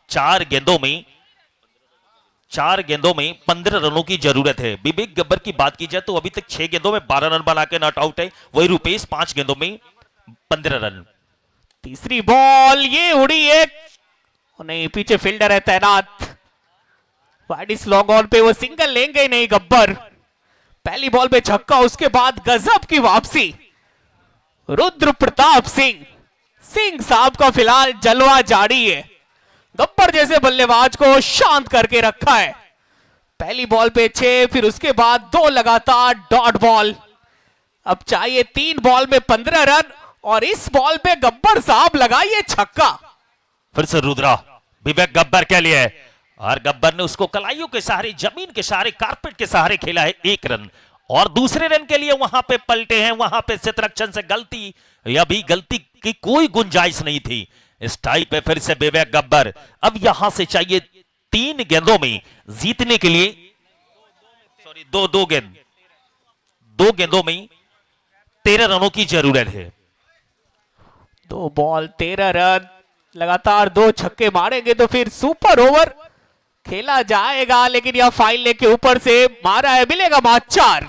4 गेंदों में 15 रनों की जरूरत है। विवेक गब्बर की बात की जाए तो अभी तक 6 गेंदों में 12 रन बना के नॉट आउट है, वही रुपेश 5 गेंदों में 15 रन। तीसरी बॉल ये उड़ी एक, नहीं पीछे फील्डर है तैनात, वाइडिस लॉन्ग ऑन पे वो सिंगल लेंगे नहीं गब्बर। पहली बॉल पे छक्का, उसके बाद गजब की वापसी। रुद्र प्रताप सिंह साहब का फिलहाल जलवा जारी है, गब्बर जैसे बल्लेबाज को शांत करके रखा है। पहली बॉल पे 6, फिर उसके बाद 2 लगातार डॉट बॉल। अब चाहिए 3 बॉल में 15 रन और इस बॉल पे गब्बर साहब लगाइए छक्का। फिर से रुद्रा विवेक गब्बर के लिए, और गब्बर ने उसको कलाइयों के सहारे, जमीन के सहारे, कारपेट के सहारे खेला है 1 रन। और दूसरे रन के लिए वहां पे पलटे हैं, वहां पे शतरक्षण से गलती, या भी गलती की कोई गुंजाइश नहीं थी। इस टाइप पे फिर से विवेक गब्बर। अब यहां से चाहिए 3 गेंदों में जीतने के लिए, सॉरी 2 गेंदों में 13 रनों की जरूरत है। 2 बॉल 13 रन, लगातार 2 छक्के मारेंगे तो फिर सुपर ओवर खेला जाएगा, लेकिन यह फाइल के ऊपर से मारा है, मिलेगा मात्र 4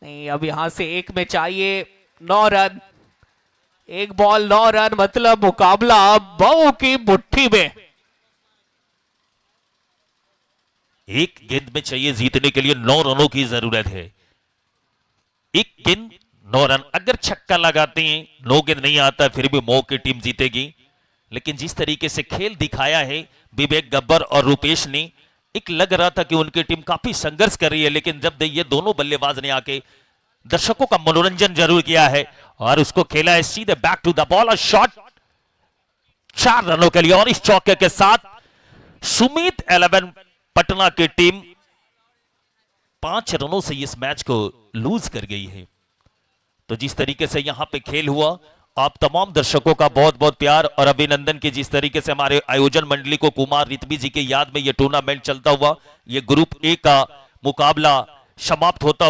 नहीं। अब यहां से 1 में चाहिए 9 रन, 1 बॉल 9 रन, मतलब मुकाबला अब बहू की मुट्ठी में। 1 गेंद में चाहिए जीतने के लिए 9 रनों की जरूरत है। 1 गेंद 9 रन, अगर छक्का लगाते हैं, 9 गेंद नहीं आता फिर भी मौ की टीम जीतेगी। लेकिन जिस तरीके से खेल दिखाया है विवेक गब्बर और रुपेश ने, एक लग रहा था कि उनकी टीम काफी संघर्ष कर रही है, लेकिन जब ये दोनों बल्लेबाज ने आके दर्शकों का मनोरंजन जरूर किया है और उसको खेला है सीधे बैक टू द बॉल और शॉट 4 रनों के लिए। और इस चौके के साथ सुमित 11 पटना की टीम 5 रनों से इस मैच को लूज कर गई है। तो जिस तरीके से यहां पे खेल हुआ, आप तमाम दर्शकों का बहुत बहुत प्यार और अभिनंदन कि जिस तरीके से हमारे आयोजन मंडली को कुमार रितवी जी के याद में यह टूर्नामेंट चलता हुआ, यह ग्रुप ए का मुकाबला समाप्त होता